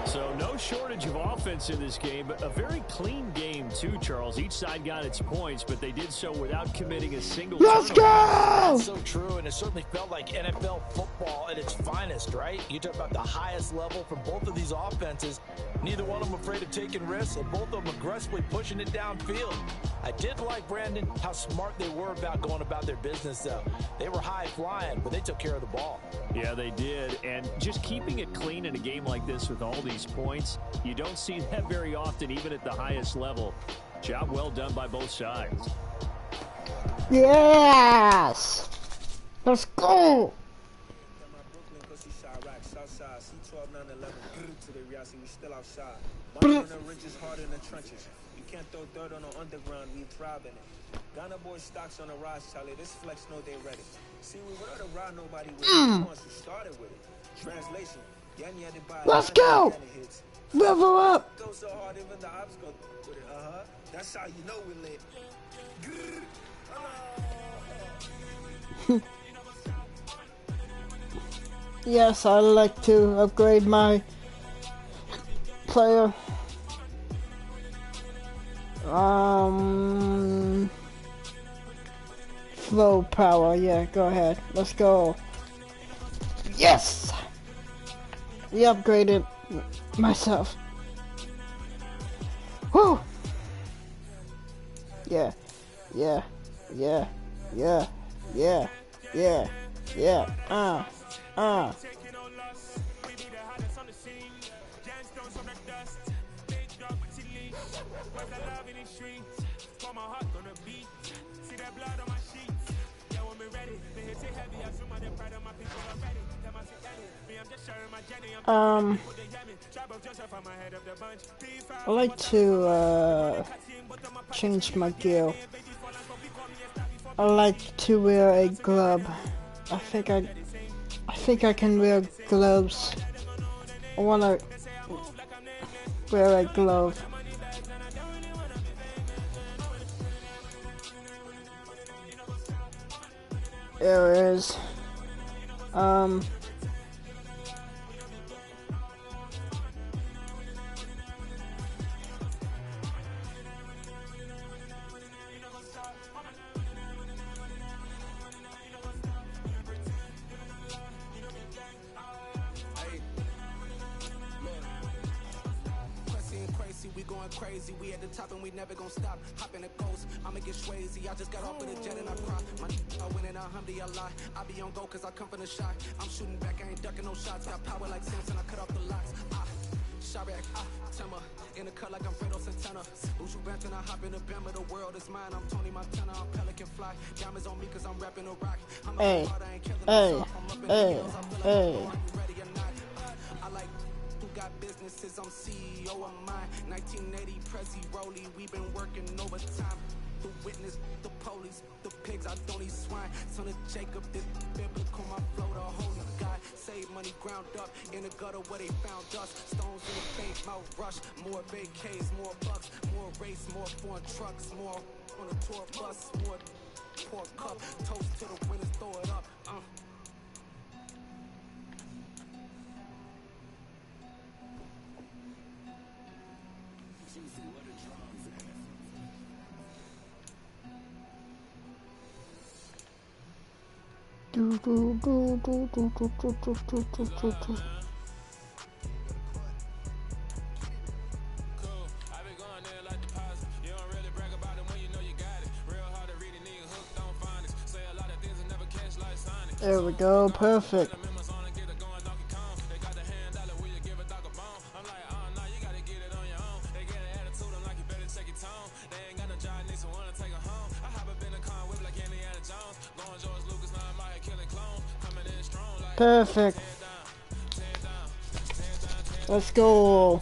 So no shortage of offense in this game, but a very clean game too, Charles. Each side got its points, but they did so without committing a single Let's turnover. go! That's so true, and it certainly felt like NFL football at its finest, right? You talk about the highest level from both of these offenses. Neither one of them afraid of taking risks, and both of them aggressively pushing it downfield. I did like, Brandon, how smart they were about going about their business, though. They were high flying, but they took care of the ball. Yeah, they did, and just keeping it clean in a game like this with all these points, you don't see that very often, even at the highest level. Job well done by both sides. Yes! Let's go! Can't throw dirt on the underground, we thriving it. Ghana boy stocks on the rise, Charlie. This flex know they ready. See, we were to ride nobody with it. Once we started with it. Translation. Let's go! Level up! Go so hard, even the ops go with it. That's how you know we lit. Yes, I'd like to upgrade my player. Flow power, yeah, go ahead. Let's go. Yes! We upgraded myself. Woo! Yeah, yeah, yeah, yeah, yeah, yeah, yeah, I like to change my gear. I like to wear a glove. I think I can wear gloves. I wanna wear a glove. There it is. Crazy, we at the top and we never gonna stop. Hop in the coast, I'ma get swayzy. I just got off with a jet and I cry. I win in a Humvee, I lie. I be on go cause I come from the shot. I'm shooting back, I ain't ducking no shots. Got power like Samson, I cut off the locks. Shot back, Timber. In the cut like I'm Fredo Santana. Uju Banton, I hop in the Bama. The world is mine, I'm Tony Montana. I'm Pelican Fly. Diamonds on me cause I'm rapping a rock. I'm hey, ready or not. I like who got businesses, I'm CEO of mine. 1980 Prezi Rolly, we been working overtime. The witness, the police, the pigs, I don't eat swine. Son of Jacob, this biblical, my flow, the holy God. Save money ground up in the gutter where they found us. Stones in the bank, mouth rush. More vacays, more bucks, more race, more foreign trucks, more on a tour bus, more poor cup. Toast to the winners, throw it up. Do, do, do, do, do, do, do, do, do, do, do. There we go, perfect. Perfect. Let's go.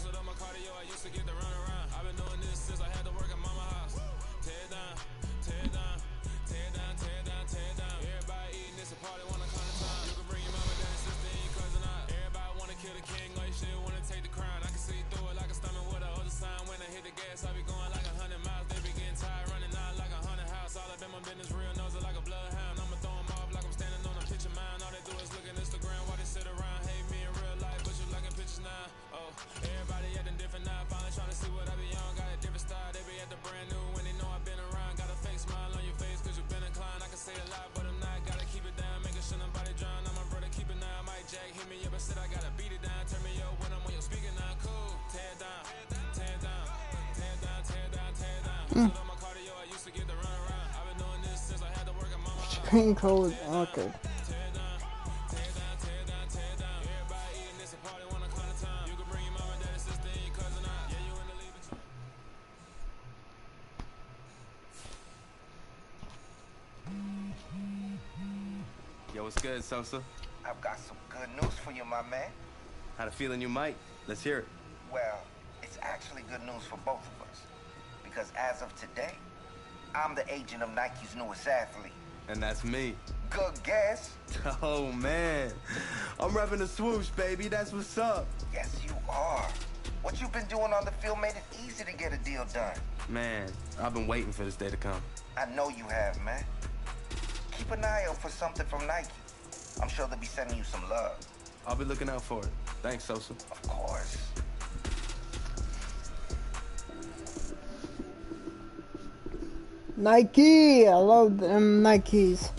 Screen code, okay. Yo, what's good, Sosa? I've got some good news for you, my man. Had a feeling you might. Let's hear it. Well, it's actually good news for both of us. Because as of today, I'm the agent of Nike's newest athlete. And that's me. Good guess. Oh, man. I'm repping the swoosh, baby. That's what's up. Yes, you are. What you've been doing on the field made it easy to get a deal done. Man, I've been waiting for this day to come. I know you have, man. Keep an eye out for something from Nike. I'm sure they'll be sending you some love. I'll be looking out for it. Thanks, Sosa. Of course. Nike, I love them Nikes.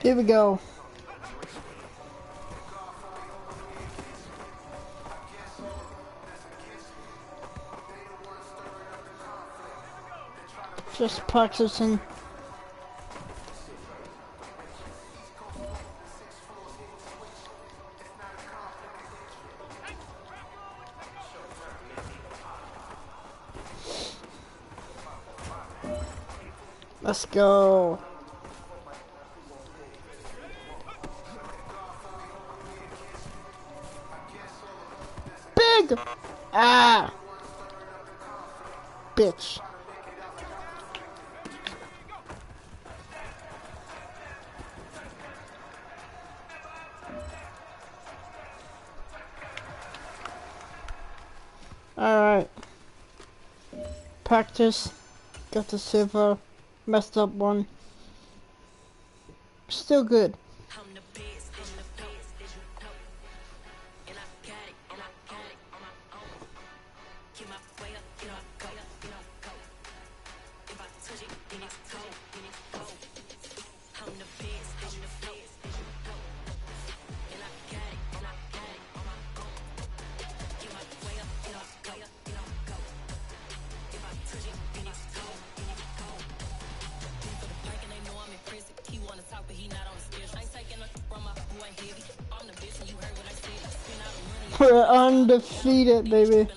Here we go. Just practicing. Let's go. Big! Ah! Bitch. Alright. Practice. Got the silver. Messed up one. Still good. He not on the stairs. I ain't taking nothing from my boy heavy. I'm the bitch and you heard what I said. We're undefeated, baby.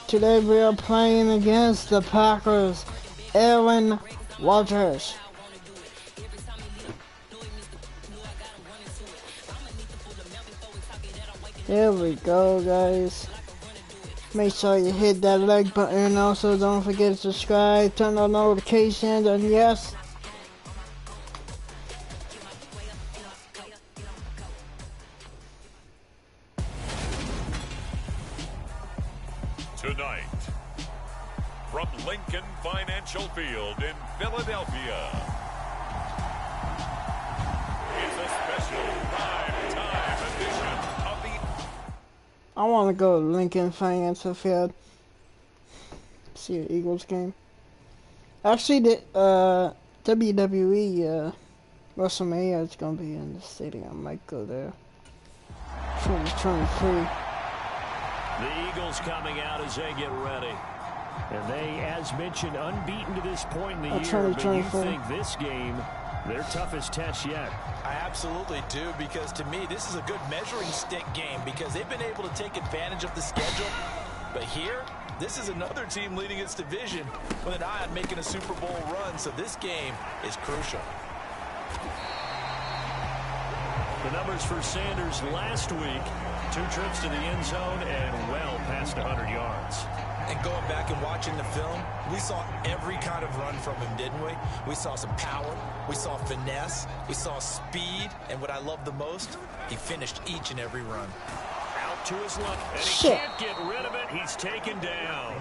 Today we are playing against the Packers. Aaron Rodgers. There we go, guys. Make sure you hit that like button, and also don't forget to subscribe, turn on notifications, and yes, Tonight, from Lincoln Financial Field in Philadelphia, it's a special prime-time edition of the... I want to go to Lincoln Financial Field. See the Eagles game. Actually, the WWE WrestleMania is gonna be in the stadium. I might go there. 2023. The Eagles coming out as they get ready. And they, as mentioned, unbeaten to this point in the year. But you think this game, their toughest test yet? I absolutely do, because to me, this is a good measuring stick game because they've been able to take advantage of the schedule. But here, this is another team leading its division with an eye on making a Super Bowl run. So this game is crucial. The numbers for Sanders last week, 2 trips to the end zone and well past 100 yards. And going back and watching the film, we saw every kind of run from him, didn't we? We saw some power, we saw finesse, we saw speed, and what I love the most, he finished each and every run. Out to his left, and he can't get rid of it. He's taken down.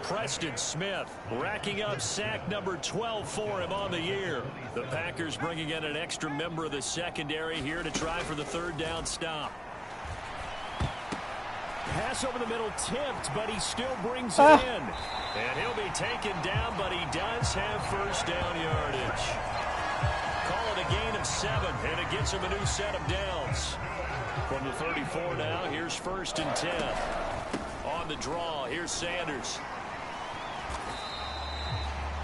Preston Smith racking up sack number 12 for him on the year. The Packers bringing in an extra member of the secondary here to try for the 3rd down stop. Pass over the middle tipped, but he still brings it in. And he'll be taken down, but he does have 1st down yardage. Call it a gain of 7, and it gets him a new set of downs. From the 34 now, here's 1st and 10. On the draw, here's Sanders.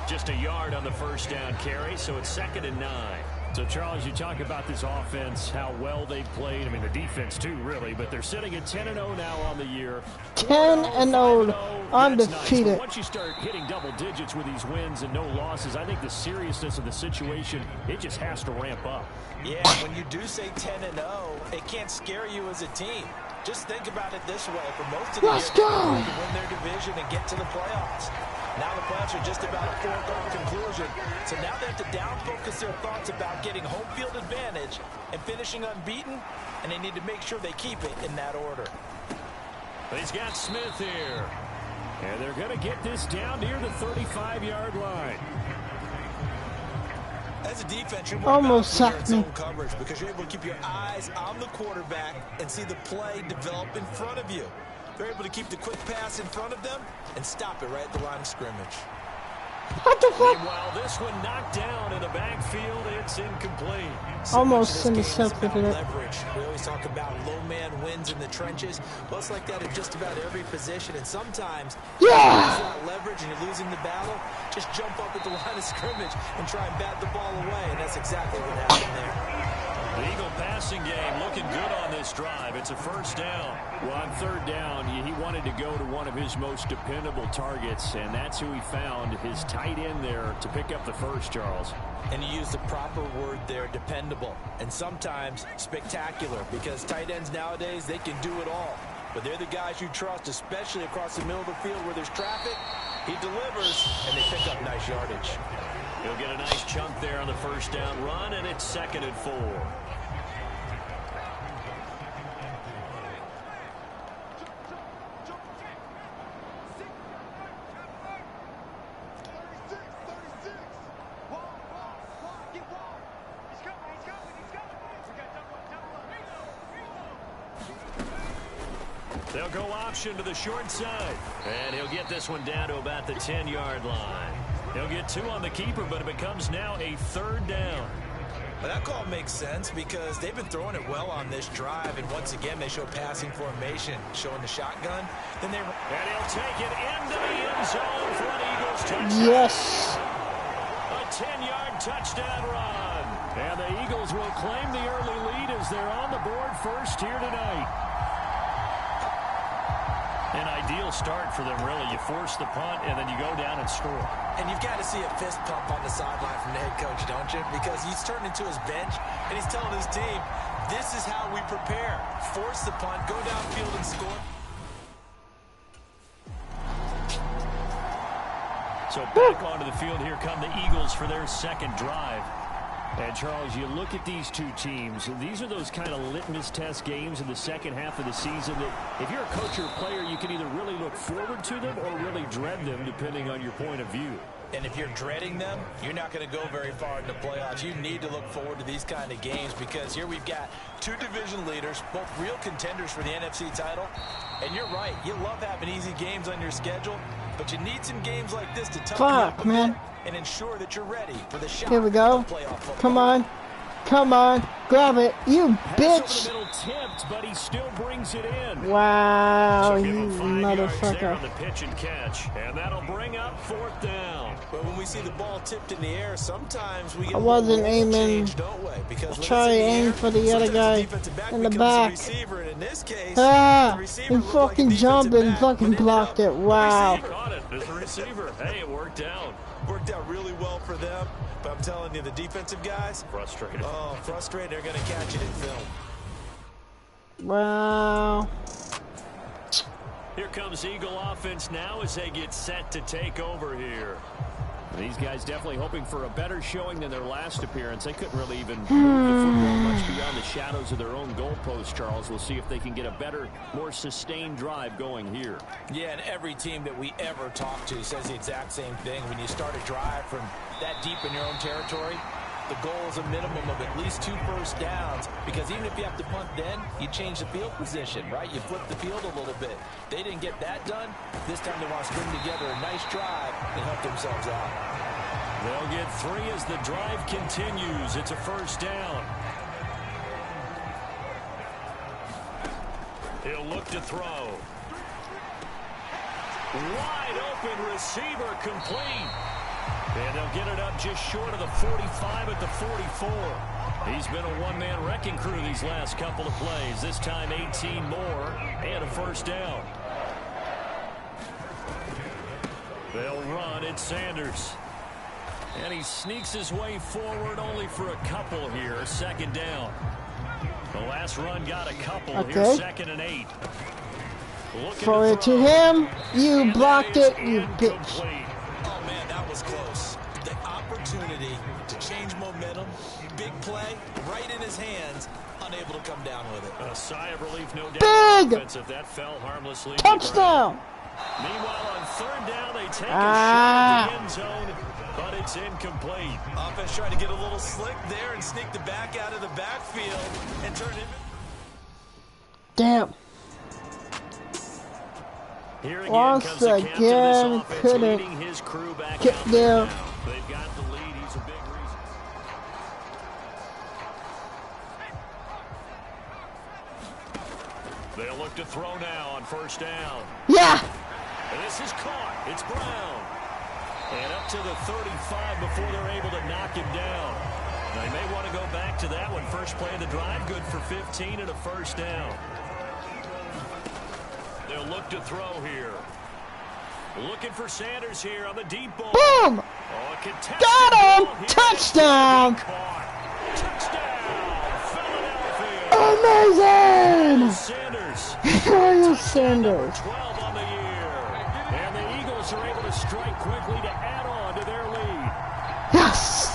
Just a yard on the 1st down carry, so it's 2nd and 9. So, Charles, you talk about this offense, how well they've played. I mean, the defense, too, really. But they're sitting at 10-0 now on the year. 10-0, undefeated. Nice. Once you start hitting double digits with these wins and no losses, I think the seriousness of the situation, it just has to ramp up. Yeah, when you do say 10-0, it can't scare you as a team. Just think about it this way. For most of the year, they need to win their division and get to the playoffs. Now the playoffs are just about a foregone conclusion. So now they have to down-focus their thoughts about getting home field advantage and finishing unbeaten, and they need to make sure they keep it in that order. He's got Smith here. And they're going to get this down near the 35-yard line. As a defense, you're almost sacked me. Coverage because you're able to keep your eyes on the quarterback and see the play develop in front of you. They're able to keep the quick pass in front of them and stop it right at the line of scrimmage. What the fuck? Meanwhile, this one knocked down in the backfield. It's incomplete. Almost intercepted it. Leverage. We always talk about low man wins in the trenches. Well, it's like that in just about every position. And sometimes, you lose that leverage and you're losing the battle, just jump up at the line of scrimmage and try and bat the ball away. And that's exactly what happened there. The Eagle passing game looking good on this drive. It's a 1st down. Well, on 3rd down, he wanted to go to one of his most dependable targets, and that's who he found, his tight end there, to pick up the 1st, Charles. And he used the proper word there, dependable, and sometimes spectacular, because tight ends nowadays, they can do it all. But they're the guys you trust, especially across the middle of the field where there's traffic. He delivers, and they pick up nice yardage. He'll get a nice chunk there on the 1st down run, and it's 2nd and 4. They'll go option to the short side. And he'll get this one down to about the 10-yard line. He'll get 2 on the keeper, but it becomes now a 3rd down. Well, that call makes sense because they've been throwing it well on this drive. And once again, they show passing formation, showing the shotgun. Then they... And he'll take it into the end zone for an Eagles touchdown. Yes. A 10-yard touchdown run. And the Eagles will claim the early lead as they're on the board first here tonight. An ideal start for them, really. You force the punt, and then you go down and score. And you've got to see a fist pump on the sideline from the head coach, don't you? Because he's turned into his bench, and he's telling his team, this is how we prepare. Force the punt, go downfield and score. So back onto the field, here come the Eagles for their second drive. And, Charles, you look at these two teams, these are those kind of litmus test games in the second half of the season that if you're a coach or a player, you can either really look forward to them or really dread them, depending on your point of view. And if you're dreading them, you're not going to go very far in the playoffs. You need to look forward to these kind of games because here we've got two division leaders, both real contenders for the NFC title. And you're right, you love having easy games on your schedule, but you need some games like this to toughen you up a bit and ensure that you're ready for the shot. Here we go. Come on. Come on. Grab it. You bitch. Middle tipped, but he still brings it in. Wow, So you motherfucker. On the pitch and catch, and that'll bring up fourth down. But when we see the ball tipped in the air, sometimes we get I wasn't aiming. change, don't we? Because Try to aim for the other guy in the back. Receiver, and in this case, he fucking jumped and fucking blocked it. Wow. Caught it as a receiver. Hey, it worked out. Worked out really well for them. But I'm telling you, the defensive guys, frustrated. Oh, frustrated. They're going to catch it in film. Wow. Here comes Eagle offense now as they get set to take over here. These guys definitely hoping for a better showing than their last appearance. They couldn't really even move the football much beyond the shadows of their own goalpost, Charles. We'll see if they can get a better, more sustained drive going here. Yeah, and every team that we ever talk to says the exact same thing. When you start a drive from that deep in your own territory, the goal is a minimum of at least 2 first downs, because even if you have to punt then, you change the field position, right? You flip the field a little bit. They didn't get that done. This time they want to string together a nice drive and help themselves out. They'll get 3 as the drive continues. It's a first down. He'll look to throw. Wide open receiver complete. And they'll get it up just short of the 45 at the 44. He's been a one-man wrecking crew these last couple of plays. This time 18 more and a first down. They'll run. It's Sanders. And he sneaks his way forward only for a couple here. Second down. The last run got a couple. Okay. Here's 2nd and 8. Throw it to him. You blocked it, you bitch. Oh, man, that was close. The opportunity to change momentum, big play, right in his hands, unable to come down with it. A sigh of relief, no doubt. Big Offensive. That fell harmlessly. touchdown. Meanwhile, on 3rd down, they take a shot at the end zone, but it's incomplete. Offense trying to get a little slick there and sneak the back out of the backfield and turn it. Damn. Here again Once comes the captain of again, this offense, couldn't leading his crew back get out there. now. They've got the lead. He's a big reason. They'll look to throw now on 1st down. Yeah. And this is caught. It's Brown. And up to the 35 before they're able to knock him down. Now, you may want to go back to that one. First play of the drive, good for 15 and a first down. They'll look to throw here. Looking for Sanders here on the deep ball. Boom. Oh, got him. Touchdown. Touchdown, Philadelphia. Amazing. Sanders. Emmanuel Sanders. 12 on the year. And the Eagles are able to strike quickly to add on to their lead. Yes.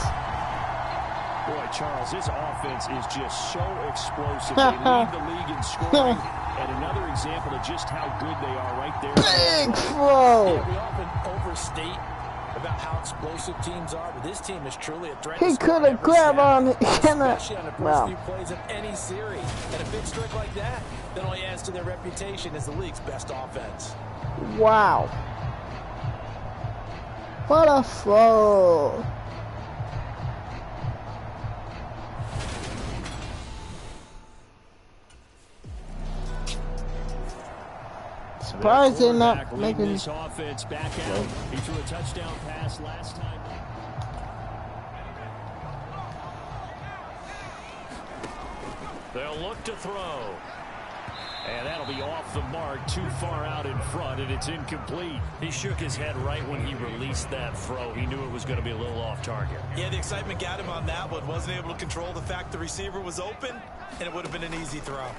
Boy, Charles, this offense is just so explosive. They lead the league in scoring. And another example of just how good they are right there. Big throw. Yeah, we often overstate about how explosive teams are, but this team is truly a threat. He could have grabbed on especially on the first well. few plays of any series. And a big streak like that only adds to their reputation as the league's best offense. Wow. What a throw. Surprised they're not making this offense back out. He threw a touchdown pass last time. They'll look to throw. And that'll be off the mark, too far out in front, and it's incomplete. He shook his head right when he released that throw. He knew it was going to be a little off target. Yeah, the excitement got him on that one. Wasn't able to control the fact the receiver was open, and it would have been an easy throw.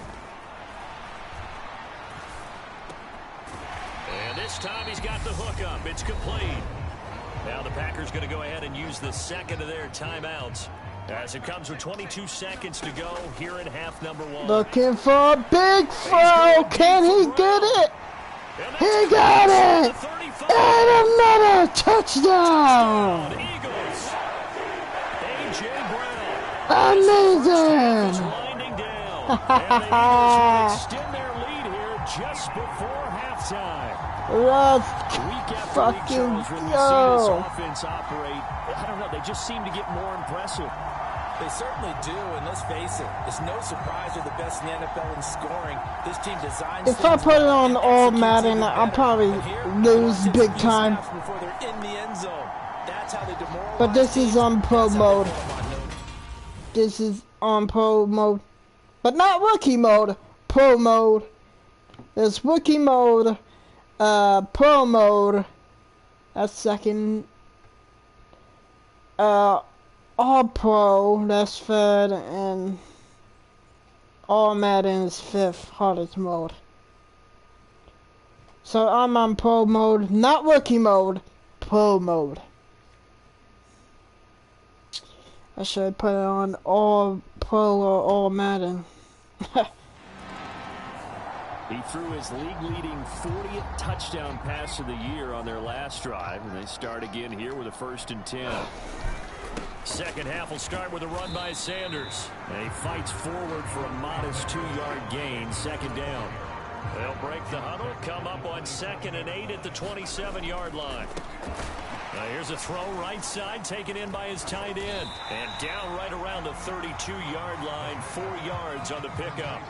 And this time he's got the hook up. It's complete. Now the Packers going to go ahead and use the second of their timeouts, as it comes with 22 seconds to go here in half number 1. Looking for a big throw. Can he get it? He got it! And another touchdown! Eagles. A.J. Brown. Amazing! Winding down. And the Eagles will extend their lead here just before halftime. Let's Week after fucking week, Charles, when we see go! this offense operate, I don't know, they just seem to get more impressive. They certainly do, and let's face it, it's no surprise they're the best in the NFL in scoring. This team designs. If I put it on all Madden, I'll probably lose big time. Before they're in the end zone. That's how they demoralize. But this is on pro mode. This is on pro mode. But not rookie mode. Pro mode. There's rookie mode. Pro mode. That's second. All Pro, that's third, and All Madden is fifth, hardest mode. So I'm on Pro mode, not Rookie mode, Pro mode. I should put it on All Pro or All Madden. He threw his league-leading 40th touchdown pass of the year on their last drive, and they start again here with a 1st and 10. Second half will start with a run by Sanders. And he fights forward for a modest 2-yard gain, second down. They'll break the huddle, come up on 2nd and 8 at the 27-yard line. Now here's a throw right side, taken in by his tight end. And down right around the 32-yard line, 4 yards on the pickup.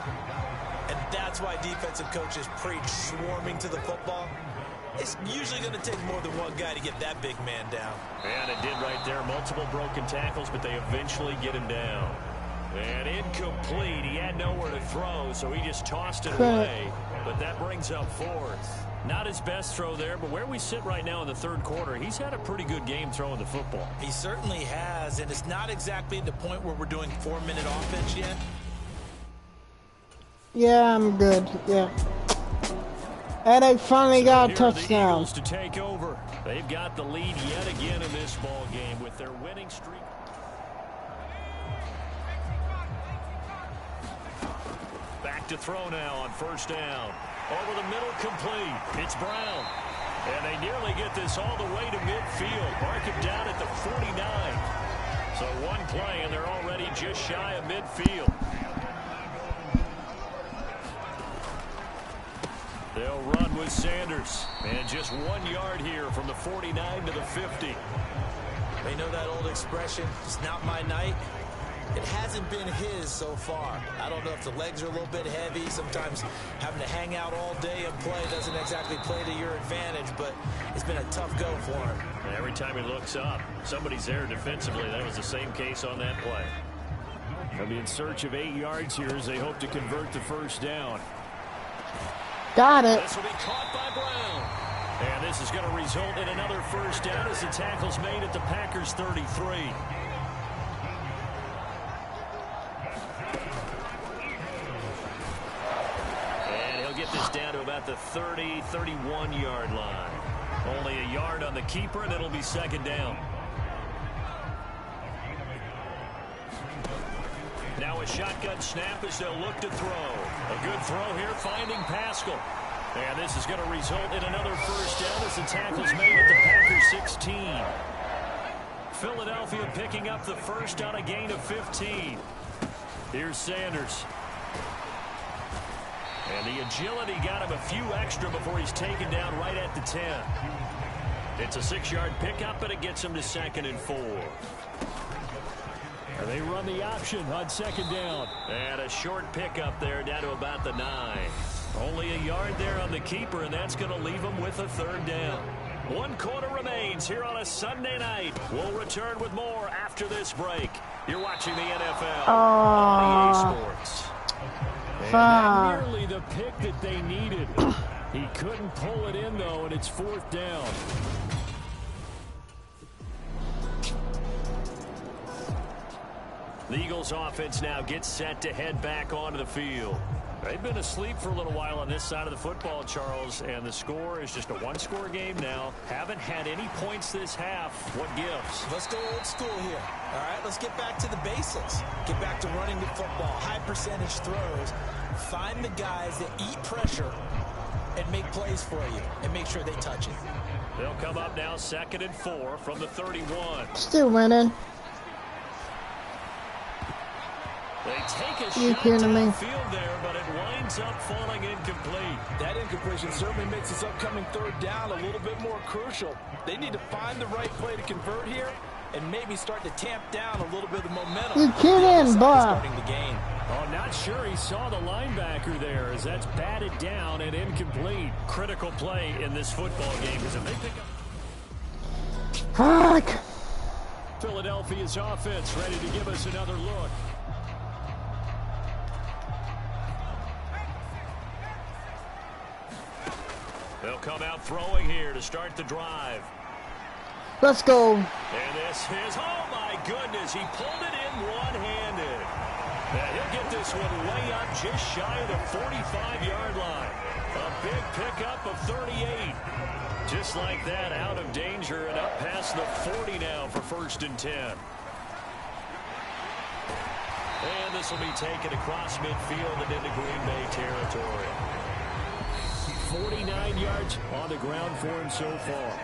And that's why defensive coaches preach swarming to the football. It's usually going to take more than one guy to get that big man down. And it did right there. Multiple broken tackles, but they eventually get him down. And incomplete. He had nowhere to throw, so he just tossed it away. But that brings up 4th. Not his best throw there, but where we sit right now in the 3rd quarter, he's had a pretty good game throwing the football. He certainly has, and it's not exactly at the point where we're doing 4-minute offense yet. Yeah, I'm good, yeah. And they finally got a touchdown. To take over. They've got the lead yet again in this ball game with their winning streak. Back to throw now on 1st down. Over the middle, complete. It's Brown. And they nearly get this all the way to midfield. Mark him down at the 49. So one play, and they're already just shy of midfield. They'll run with Sanders. And just 1 yard here from the 49 to the 50. They know that old expression, it's not my night. It hasn't been his so far. I don't know if the legs are a little bit heavy. Sometimes having to hang out all day and play doesn't exactly play to your advantage, but it's been a tough go for him. And every time he looks up, somebody's there defensively. That was the same case on that play. They'll be in search of 8 yards here as they hope to convert the 1st down. Got it. This will be caught by Brown. And this is going to result in another 1st down as the tackle's made at the Packers 33. And he'll get this down to about the 30, 31-yard line. Only a yard on the keeper, and it'll be 2nd down. Now a shotgun snap as they'll look to throw. A good throw here, finding Pascal. And this is going to result in another 1st down as the tackle's made at the Packers 16. Philadelphia picking up the 1st on a gain of 15. Here's Sanders. And the agility got him a few extra before he's taken down right at the 10. It's a 6-yard pickup, but it gets him to 2nd and 4. And they run the option on 2nd down. And a short pickup there down to about the 9. Only a yard there on the keeper, and that's going to leave them with a 3rd down. 1 quarter remains here on a Sunday night. We'll return with more after this break. You're watching the NFL on EA Sports. And not nearly the the pick that they needed. He couldn't pull it in, though, and it's 4th down. The Eagles offense now gets set to head back onto the field. They've been asleep for a little while on this side of the football, Charles, and the score is just a one-score game now. Haven't had any points this half. What gives? Let's go old school here. All right, let's get back to the basics. Get back to running the football, high percentage throws. Find the guys that eat pressure and make plays for you and make sure they touch it. They'll come up now 2nd and 4 from the 31. Still winning. They take a You shot kidding me? downfield there, but it winds up falling incomplete. That incompletion certainly makes this upcoming 3rd down a little bit more crucial. They need to find the right play to convert here and maybe start to tamp down a little bit of momentum. You kidding, boy? Starting the game. Oh, not sure he saw the linebacker there as that's batted down and incomplete. Critical play in this football game because if they pick up Fuck. Philadelphia's offense ready to give us another look. They'll come out throwing here to start the drive. Let's go. And this is, oh my goodness, he pulled it in one-handed. And he'll get this one way up just shy of the 45-yard line. A big pickup of 38. Just like that, out of danger and up past the 40 now for 1st and 10. And this will be taken across midfield and into Green Bay territory. 49 yards on the ground for him so far.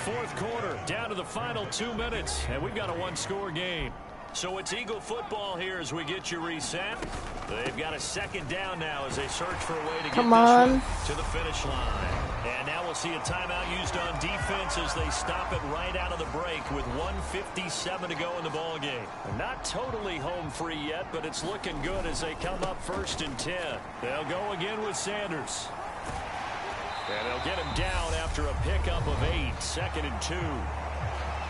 4th quarter, down to the final 2 minutes, and we've got a one-score game. So it's Eagle football here as we get you reset. They've got a 2nd down now as they search for a way to get this one to the finish line. And now we'll see a timeout used on defense as they stop it right out of the break with 1:57 to go in the ball game. Not totally home free yet, but it's looking good as they come up 1st and 10. They'll go again with Sanders. And they'll get him down after a pickup of 8, 2nd and 2.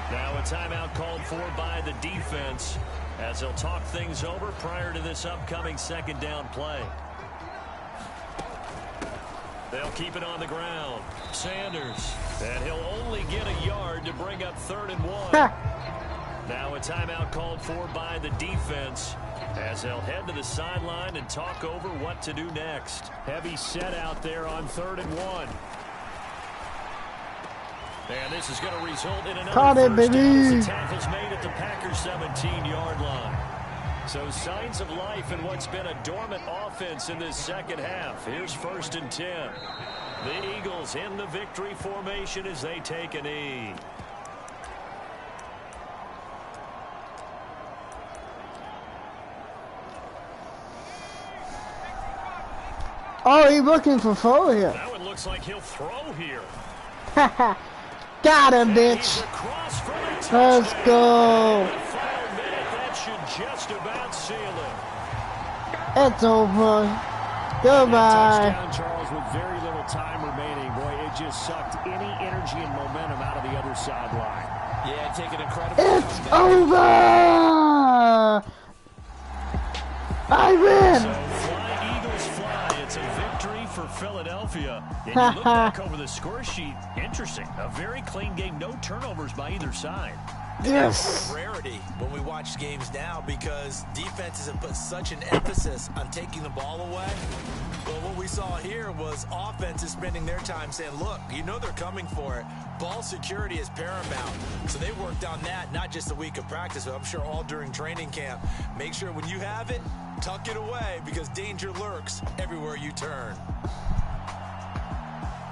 Now a timeout called for by the defense as they'll talk things over prior to this upcoming 2nd down play. They'll keep it on the ground. Sanders. And he'll only get a yard to bring up 3rd and 1. Now a timeout called for by the defense as they'll head to the sideline and talk over what to do next. Heavy set out there on 3rd and 1. And this is going to result in another first down as the tackle's made at the Packers' 17-yard line. So signs of life in what's been a dormant offense in this 2nd half. Here's 1st and 10. The Eagles in the victory formation as they take a knee. Oh, he's looking for four here. Now it looks like he'll throw here. Got him, bitch. Let's go. That should just about seal it. It's over. Goodbye. Touchdown, Charles, with very little time remaining. Boy, it just sucked any energy and momentum out of the other sideline. Yeah, take an incredible. It's over. I win. So fly, Eagles fly. It's a victory for Philadelphia. And you look back over the score sheet. Interesting. A very clean game. No turnovers by either side. Yes. It's a rarity when we watch games now because defenses have put such an emphasis on taking the ball away. But what we saw here was offenses spending their time saying, look, you know they're coming for it. Ball security is paramount. So they worked on that, not just a week of practice, but I'm sure all during training camp. Make sure when you have it, tuck it away because danger lurks everywhere you turn.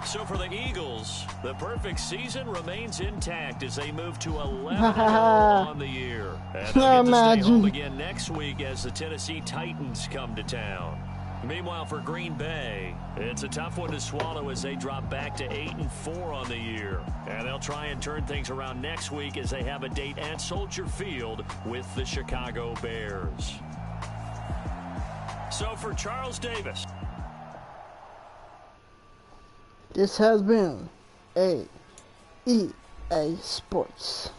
So for the Eagles, the perfect season remains intact as they move to 11-0 on the year. And they'll get to stay home again next week as the Tennessee Titans come to town. Meanwhile, for Green Bay, it's a tough one to swallow as they drop back to 8-4 on the year. And they'll try and turn things around next week as they have a date at Soldier Field with the Chicago Bears. So for Charles Davis. This has been a EA Sports.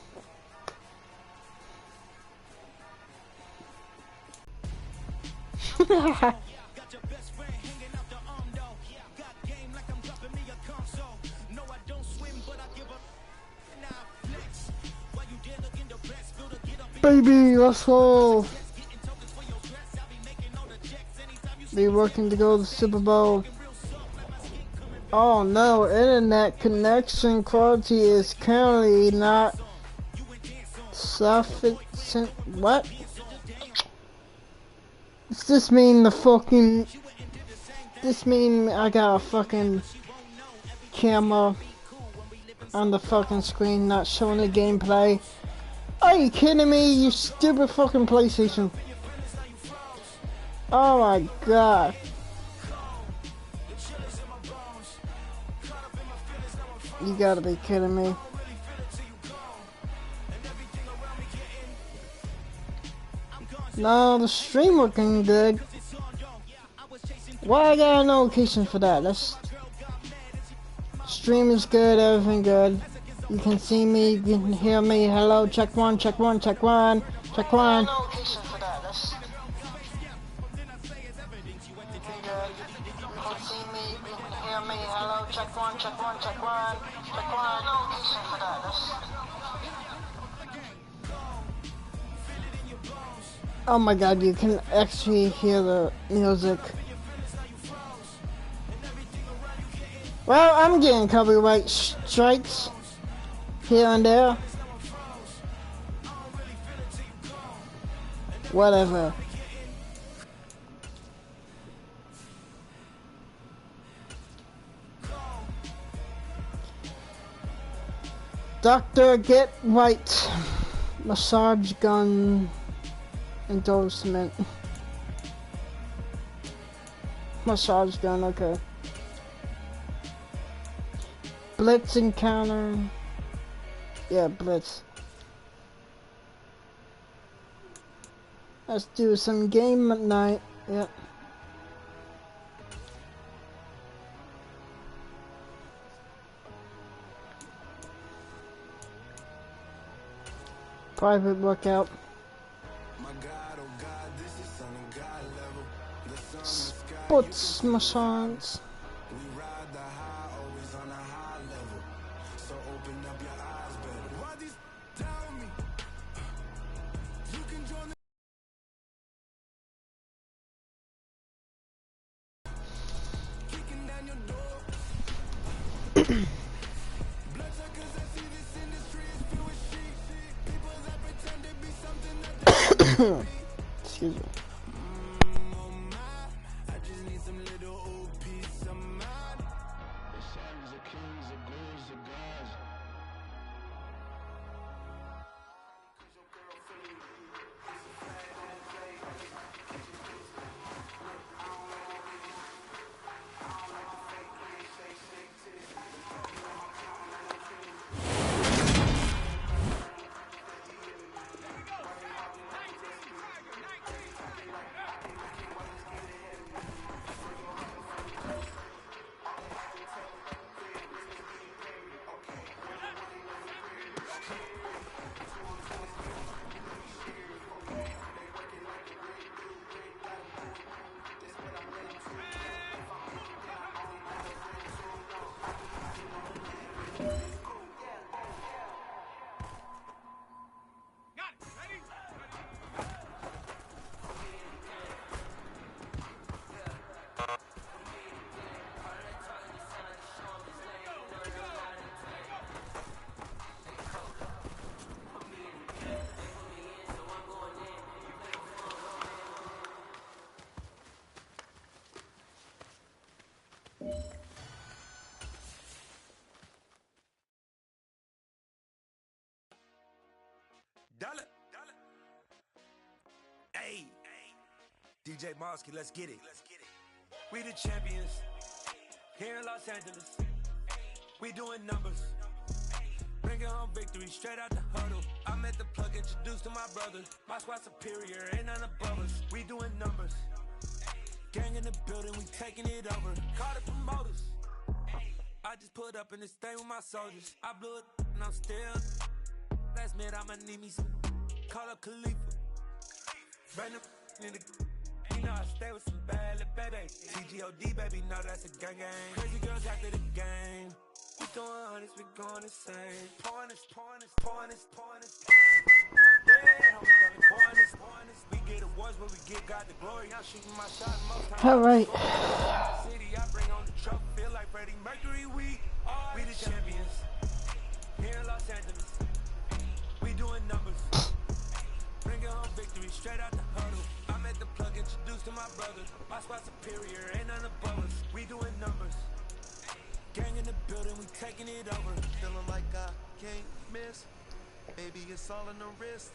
Baby, let's go. Be working to go to the Super Bowl. Oh no, internet connection quality is currently not sufficient. What? Does this mean the fucking... This mean I got a fucking camera on the fucking screen not showing the gameplay? Are you kidding me, you stupid fucking PlayStation? Oh my god. You gotta be kidding me. No, the stream looking good. Why I got a notification for that? That's... Stream is good, everything good. You can see me, you can hear me. Hello, check one, check one, check one, check one. Oh my god, you can actually hear the music. Well, I'm getting copyright strikes here and there. Whatever. Doctor, get right. Massage gun endorsement. Massage gun, okay. Blitz encounter. Yeah, blitz. Let's do some game night. Yeah. Private workout. Sports massage. Excuse me. Dollar. Hey. DJ Mosky, let's get it. We the champions here in Los Angeles. We doing numbers. Bringing home victory straight out the huddle. I'm at the plug, introduced to my brothers. My squad superior, ain't none above us. We doing numbers. Gang in the building, we taking it over. Call the promoters. I just put up in this thing with my soldiers. I blew it and I'm still. Last minute I'ma need me some. Call up Khalifa. Random in the. You know I stay with some bad little baby. TGOD baby, know that's a gang gang. Crazy girls after the game. We throwing hundreds, we going insane. Pouring this. All right. We the champions here in Los Angeles. We doing numbers. Bring it home victory straight out the huddle. I'm at the plug introduced to my brother. My spot superior, ain't none above us. We doing numbers. Gang in the building, we taking it over. Feeling like I can't miss. Baby, it's all in the wrist.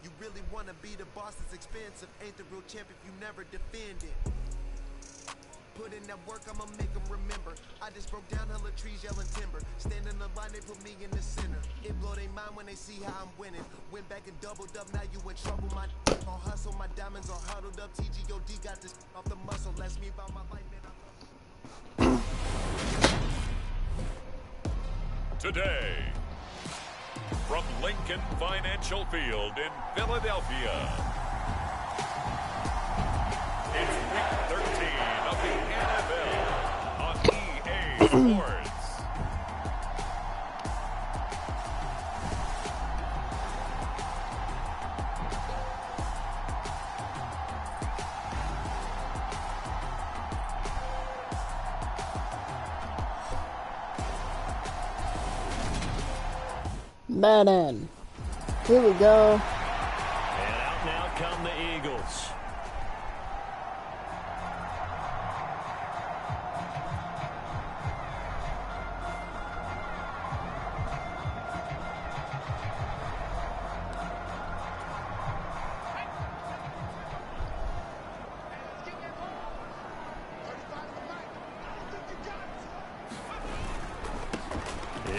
You really wanna be the boss, it's expensive. Ain't the real champ if you never defend it. Put in that work, I'ma make them remember. I just broke down hella trees, yelling timber. Stand in the line, they put me in the center. It blow their mind when they see how I'm winning. Went back and doubled up, now you in trouble. My on hustle, my diamonds are huddled up. TGOD got this off the muscle. Last me about my life, man. Today, from Lincoln Financial Field in Philadelphia, it's week 13 of the NFL on EA Sports. Madden. Here we go. And out now come the Eagles.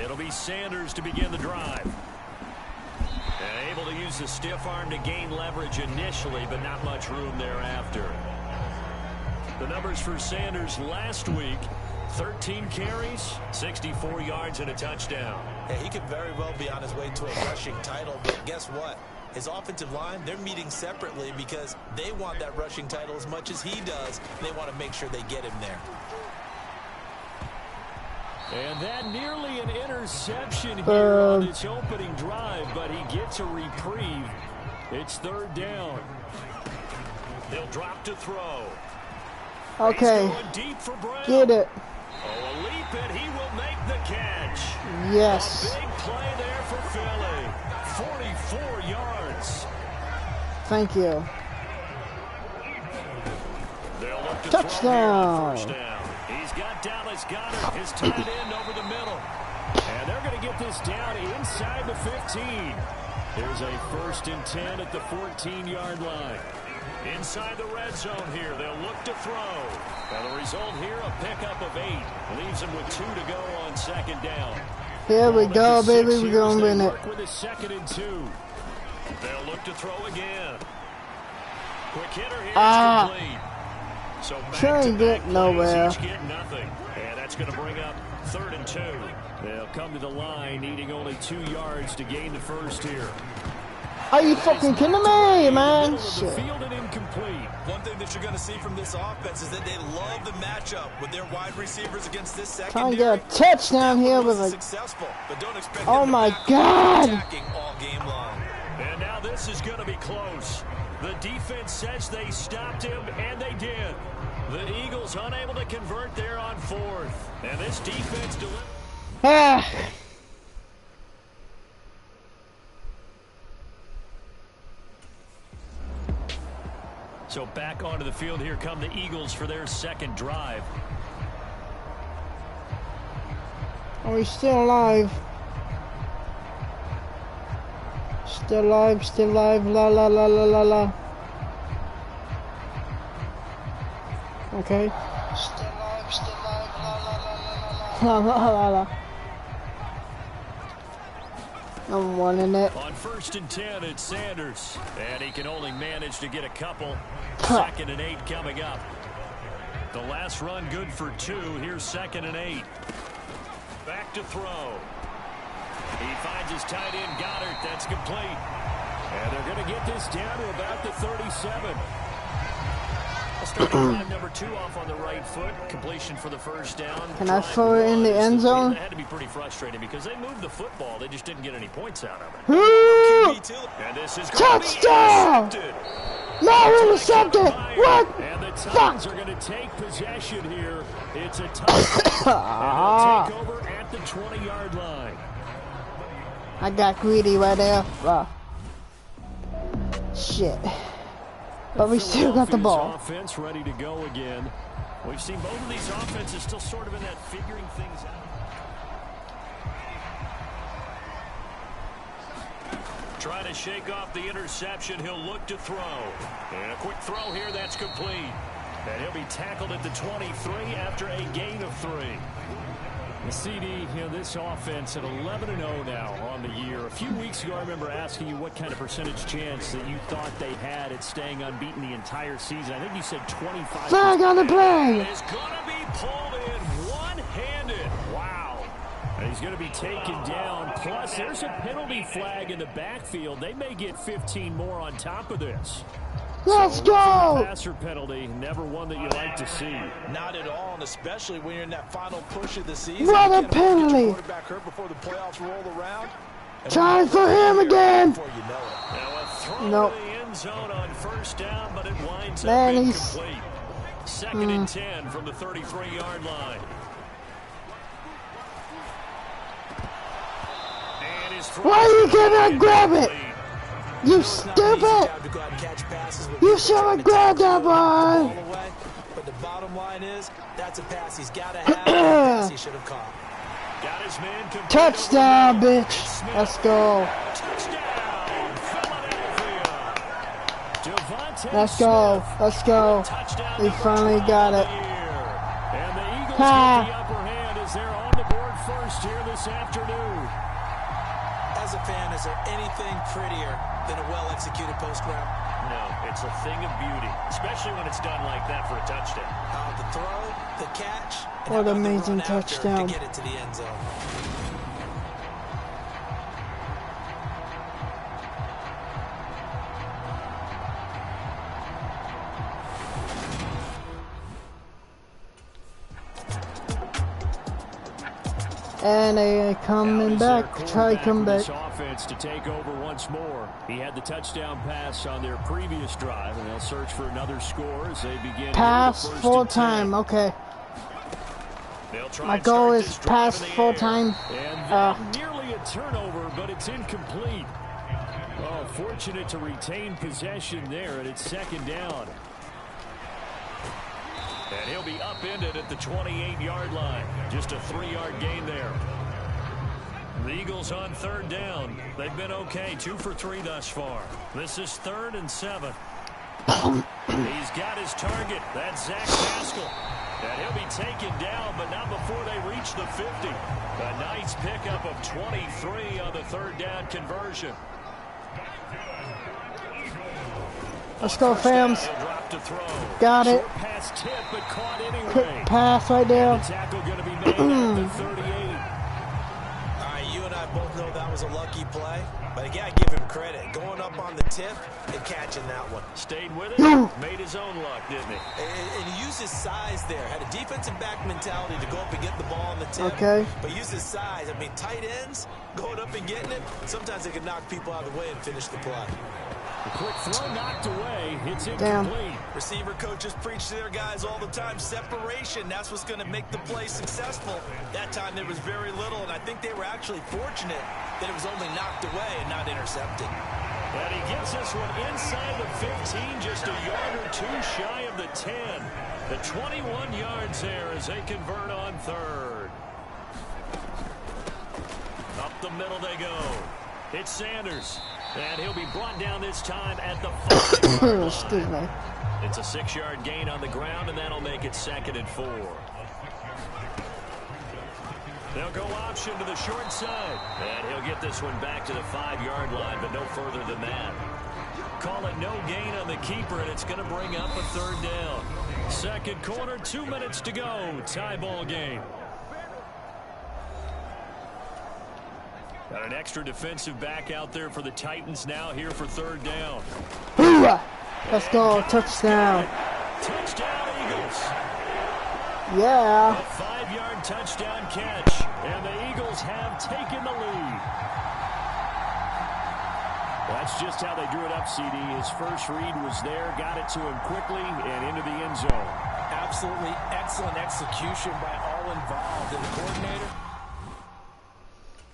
It'll be Sanders to begin the drive. And able to use the stiff arm to gain leverage initially, but not much room thereafter. The numbers for Sanders last week, 13 carries, 64 yards, and a touchdown. Hey, he could very well be on his way to a rushing title, but guess what? His offensive line, they're meeting separately because they want that rushing title as much as he does. They want to make sure they get him there. And that nearly an interception here on its opening drive, but he gets a reprieve. It's third down. They'll drop to throw. Okay. Deep for Brown. Get it. Oh, a leap and he will make the catch. Yes. A big play there for Philly. 44 yards. Thank you. They'll look to Touchdown. Throw here on the first down. He's got Dallas Goedert, his tight end, over the middle. And they're going to get this down inside the 15. There's a 1st and 10 at the 14-yard line. Inside the red zone here, they'll look to throw. Now the result here, a pickup of 8. Leaves them with 2 to go on second down. Here we go, baby. We're going to win it. With a 2nd and 2. They'll look to throw again. Quick hitter here is complete. So sure ain't getting nowhere. Each get nothing. And that's going to bring up 3rd and 2. They'll come to the line, needing only 2 yards to gain the first here. Are you fucking kidding me, man? Shit. Field and incomplete. One thing that you're going to see from this offense is that they love the matchup with their wide receivers against this Trying secondary. to get a touchdown here with a... Successful, but don't expect Oh my God! Attacking all game long. And now this is going to be close. The defense says they stopped him, and they did. The Eagles unable to convert there on 4th. And this defense delivers. So back onto the field, here come the Eagles for their 2nd drive. Are we still alive? Still alive, la la la la la la. Okay. Still alive, la la la la la la la la. I'm winning it. On 1st and 10, it's Sanders. And he can only manage to get a couple. 2nd and 8 coming up. The last run good for 2. Here's 2nd and 8. Back to throw. He finds his tight end, Goddard. That's complete. And they're going to get this down to about the 37. Starting drive number 2 off on the right foot. Completion for the 1st down. Can I throw it in the end zone? That had to be pretty frustrating because they moved the football. They just didn't get any points out of it. Woo! And this is touchdown! No intercepted! What? And the Fuck! Titans are going to take possession here. It's a touchdown. And they'll take over at the 20-yard line. I got greedy right there. Shit. But we still got the ball. Offense ready to go again. We've seen both of these offenses still sort of in that figuring things out. Trying to shake off the interception. He'll look to throw. And a quick throw here. That's complete. And he'll be tackled at the 23 after a gain of 3. The CD, this offense at 11-0 now on the year. A few weeks ago, I remember asking you what kind of percentage chance that you thought they had at staying unbeaten the entire season. I think you said 25%. Flag on the play. Is going to be pulled in one-handed. Wow. And he's going to be taken down. Plus, there's a penalty flag in the backfield. They may get 15 more on top of this. Let's go! Passer penalty, never one that you like to see. Not at all, and especially when you're in that final push of the season. What a penalty! Quarterback hurt before the playoffs roll around. Time for him again! Before you know it. Now a throw Nope. to the end zone on first down, but it winds Man, up he's- incomplete. Second and 10 from the 33-yard line. And his throw Why you cannot grab it? incomplete. You It's not an easy stupid! job to go out and catch passes when You people should have trying to grabbed tackle that you and knock the ball. ball away. But the bottom line is, that's a pass he's got to have, and a pass he should have caught. Got his man complete Touchdown, over the middle. bitch. Smith. Let's go. Touchdown, Philadelphia. Devontae Let's go. Smith. Let's go. Touchdown We number finally 12 got of it. the year. And the Eagles Ha. get the upper hand as they're on the board first here this afternoon. As a fan, is there anything prettier than a well-executed post route? No, it's a thing of beauty, especially when it's done like that for a touchdown. How the throw, the catch, and What how about the amazing run after touchdown. to get it to the end zone. And they Now coming is their back. Try quarterback come with back. this offense to take over once more. He had the touchdown pass on their previous drive, and they'll search for another score as they begin. Pass here with the full first and 10. time. Okay. They'll try My and goal start is this drive pass in the full air. time. And nearly a turnover, but it's incomplete. Oh, fortunate to retain possession there, and it's second down. And he'll be upended at the 28-yard line. Just a 3-yard gain there. The Eagles on third down. They've been okay, 2 for 3 thus far. This is 3rd and 7. He's got his target. That's Zach Pascal. And he'll be taken down, but not before they reach the 50. A nice pickup of 23 on the 3rd down conversion. Let's go, fams. He'll drop to throw. Got it. Short pass tip, but caught anyway. Quick pass right there. The tackle going to be made at the 38. All right, you and I both know that was a lucky play, but I got to give him credit. Going up on the tip and catching that one. Stayed with it, made his own luck, didn't he? And he used his size there. Had a defensive back mentality to go up and get the ball on the tip. Okay. But used his size. I mean, tight ends, going up and getting it, sometimes they can knock people out of the way and finish the play. A quick throw knocked away. It's Damn. incomplete. Receiver coaches preach to their guys all the time. Separation, that's what's going to make the play successful. That time there was very little, and I think they were actually fortunate that it was only knocked away and not intercepted. And he gets this one inside the 15, just a yard or 2 shy of the 10. The 21 yards there as they convert on 3rd. Up the middle they go. It's Sanders. And he'll be brought down this time at the 5-yard line. Excuse me. It's a 6-yard gain on the ground, and that'll make it 2nd and 4. They'll go option to the short side. And he'll get this one back to the 5-yard line, but no further than that. Call it no gain on the keeper, and it's going to bring up a 3rd down. Second quarter, 2 minutes to go. Tie ball game. Got an extra defensive back out there for the Titans now here for 3rd down. Hoorah! Let's go. Touchdown. Touchdown, Eagles. Yeah. A 5-yard touchdown catch, and the Eagles have taken the lead. That's just how they drew it up, CD. His first read was there, got it to him quickly, and into the end zone. Absolutely excellent execution by all involved. And the coordinator.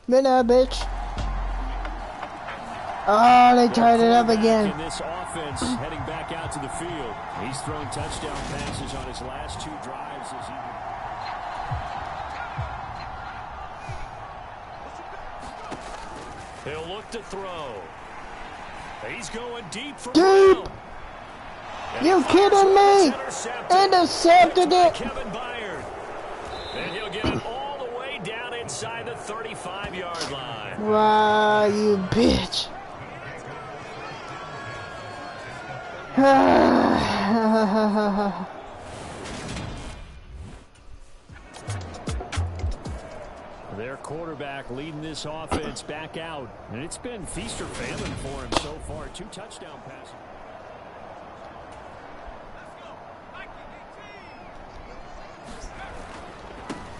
Minute, bitch. Oh, they tied it up again. In this offense, heading back out to the field. He's thrown touchdown passes on his last 2 drives this evening. He'll look to throw. He's going deep for Deep. You kidding me? Intercepted it. Kevin Byard. And he'll get it all the way down inside the 35-yard line. Wow, you bitch. Their quarterback leading this offense back out. And it's been feast or famine for him so far. 2 touchdown passes.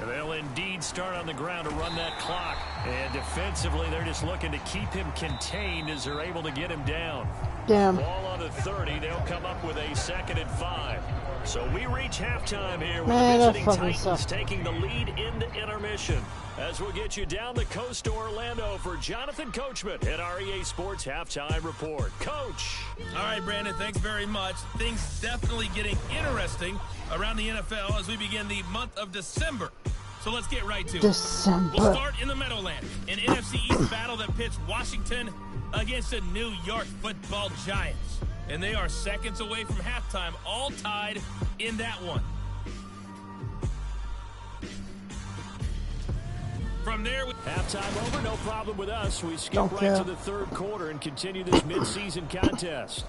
They'll indeed start on the ground to run that clock. And defensively, they're just looking to keep him contained as they're able to get him down. Damn. Ball on the 30. They'll come up with a 2nd and 5. So we reach halftime here with Man, the that visiting fucking Titans sucks. taking the lead into intermission. As we'll get you down the coast to Orlando for Jonathan Coachman at our EA Sports Halftime Report. Coach. All right, Brandon, thanks very much. Things definitely getting interesting around the NFL as we begin the month of December. So let's get right to it. December. We'll start in the Meadowlands, an NFC East battle that pits Washington against the New York Football Giants. And they are seconds away from halftime, all tied in that one. From there, halftime over, no problem with us. We skip right to the 3rd quarter and continue this midseason contest.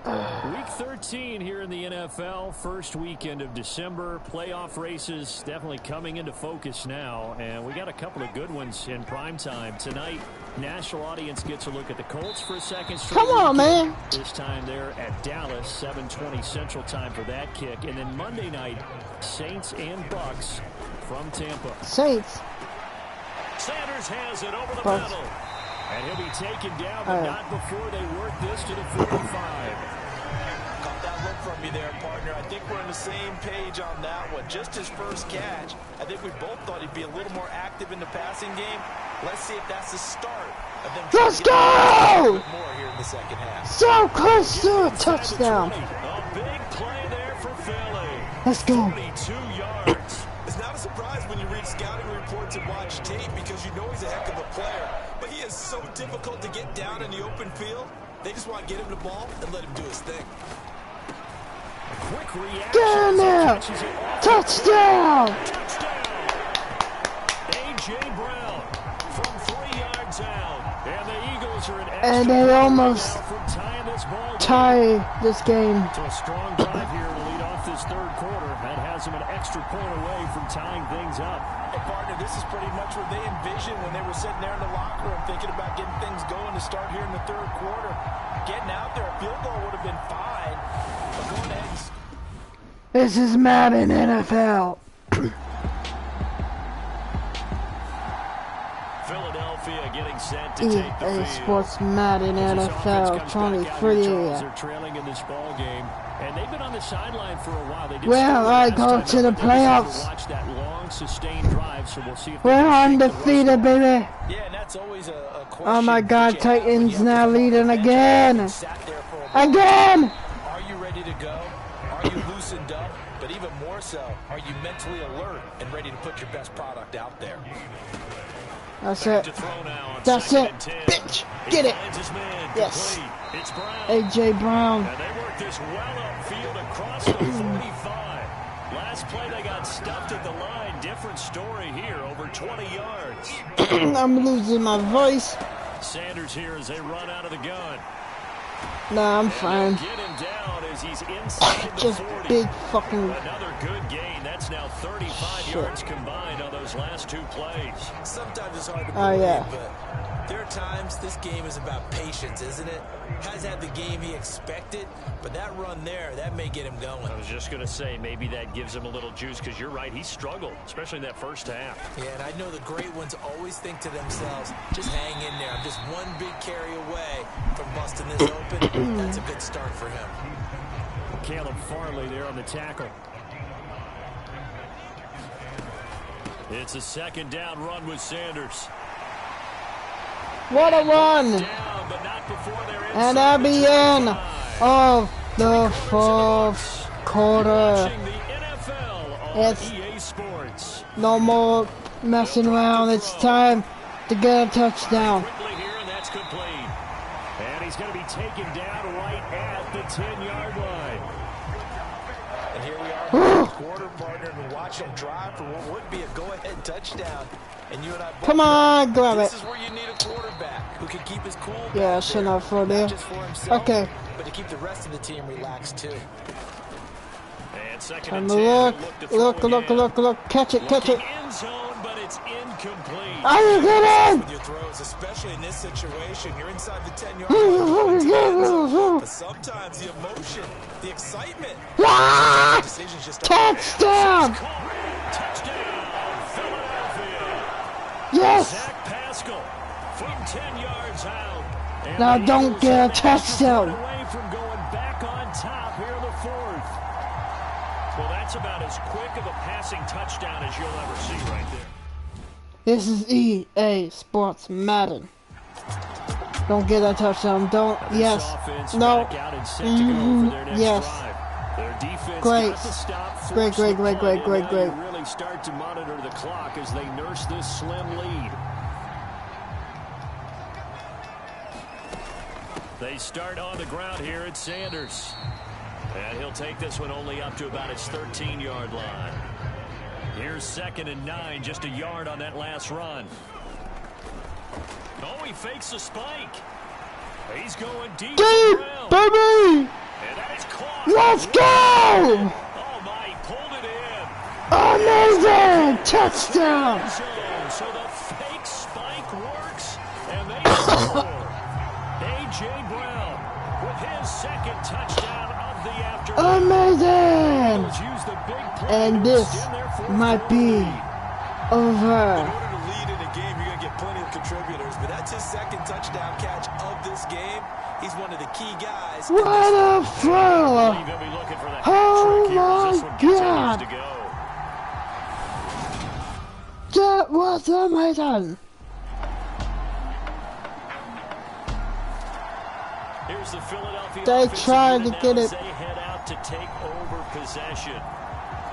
Week 13 here in the NFL, first weekend of December. Playoff races definitely coming into focus now, and we got a couple of good ones in prime time. Tonight, national audience gets a look at the Colts for a second straight. Come on, man. This time they're at Dallas, 7:20 Central Time for that kick. And then Monday night, Saints and Bucks from Tampa. Saints. Sanders has it over the middle. And he'll be taken down, but not before they work this to the 45. Caught that look from you there, partner. I think we're on the same page on that one. Just his first catch. I think we both thought he'd be a little more active in the passing game. Let's see if that's the start of them. Let's go! More here in the second half. So close to a touchdown. A big play there for Philly. Let's go. 22 yards. It's not a surprise when you read scouting reports and watch tape because you know he's a heck of a player. But he is so difficult to get down in the open field. They just want to get him the ball and let him do his thing. Quick reaction. Get in there. Touchdown. A.J. Brown from 3 yards out. And the Eagles are and they almost tie this game. So a strong drive here to lead off this 3rd quarter. That has them an extra point away from tying things up. Hey, partner, this is pretty much what they envisioned when they were sitting there in the locker room thinking about getting things going to start here in the 3rd quarter. Getting out there, a field goal would have been fine. But going ahead and... This is Madden NFL. Philadelphia getting set to take the field. Sports Madden NFL 23. They're trailing in this ball game, and they've been on the sideline for a while. They well, I go to the playoffs. Watch that long, sustained drive, so we'll see if we're undefeated, baby. Yeah, and that's always a question. Oh my God, Titans now leading again. Again. Are you ready to go? Are you loosened up? But even more so, are you mentally alert and ready to put your best product out there? That's it. That's it. Bitch. Get it. Yes. A.J. Brown. And they work this well upfield across the 45. Last play they got stuffed at the line. Different story here. Over 20 yards. I'm losing my voice. Sanders here as they run out of the gun. Nah, I'm fine. Get him down as he's inside the Just 40. big fucking... Another good gain. That's now 35 yards combined on those last 2 plays. Sometimes it's hard to believe, yeah. but there are times this game is about patience, isn't it? Has had the game he expected, but that run there, that may get him going. I was just going to say, maybe that gives him a little juice, because you're right, he struggled, especially in that first half. Yeah, and I know the great ones always think to themselves, just hang in there. I'm just one big carry away from busting this open. That's a good start for him. Caleb Farley there on the tackle. It's a second down run with Sanders. What a run! Down, but not before they're And that'll be in of the fourth quarter. It's no more messing around. It's time to get a touchdown. And that's complete. And he's going to be taken down right at the 10-yard line. And here we are, quarter partner, and watch him drive for what would be a go-ahead touchdown. And you and I both Come on, grab this it. is where you need a quarterback who can keep his cool. Yeah, that's enough for there. Just for himself, okay. But to keep the rest of the team relaxed too. And second And and 10. look. Catch it. End zone, but it's incomplete. Are you kidding? With your throws, especially in this situation, you're inside the 10-yard line. But sometimes the emotion, the excitement, decisions just Touchdown! Touchdown, Philadelphia. Yes! Zach Pascal from 10 yards out. And Now the don't Eagles get a have an extra touchdown. point away from going back on top here in the 4th. Well, that's about as quick of a passing touchdown as you'll ever see right there. This is EA Sports Madden. Don't get a touchdown. Don't. Yes. No. Yes. Great. Great. Really start to monitor the clock as they nurse this slim lead. They start on the ground here at Sanders. And he'll take this one only up to about his 13-yard line. Here's 2nd and 9, just a yard on that last run. Oh, he fakes a spike. He's going deep, baby! And that is caught. Let's go! Oh, my, he pulled it in. Amazing! Touchdown! So the fake spike works, and they score. A.J. Brown with his 2nd touchdown of the afternoon. Amazing! And this might be over. In order to lead in a game, you're going to get plenty of contributors, but that's his 2nd touchdown catch of this game. He's one of the key guys. What a throw! Oh my God! That was amazing! Here's the Philadelphia they tried to get it. They head out to take over possession.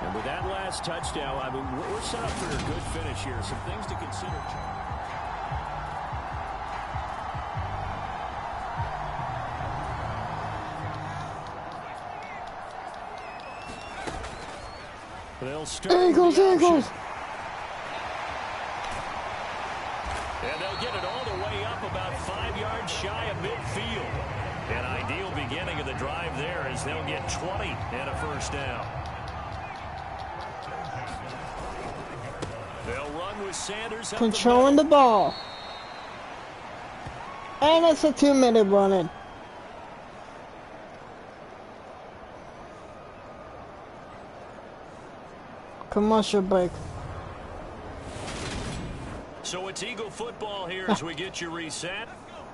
And with that last touchdown, I mean, we're set up for a good finish here. Some things to consider. They'll start Eagles! And they'll get it all the way up about 5 yards shy of midfield. An ideal beginning of the drive there as they'll get 20 and a first down. They'll run with Sanders controlling the ball. And it's a 2-minute running. Commercial break. So it's Eagle football here as we get you reset.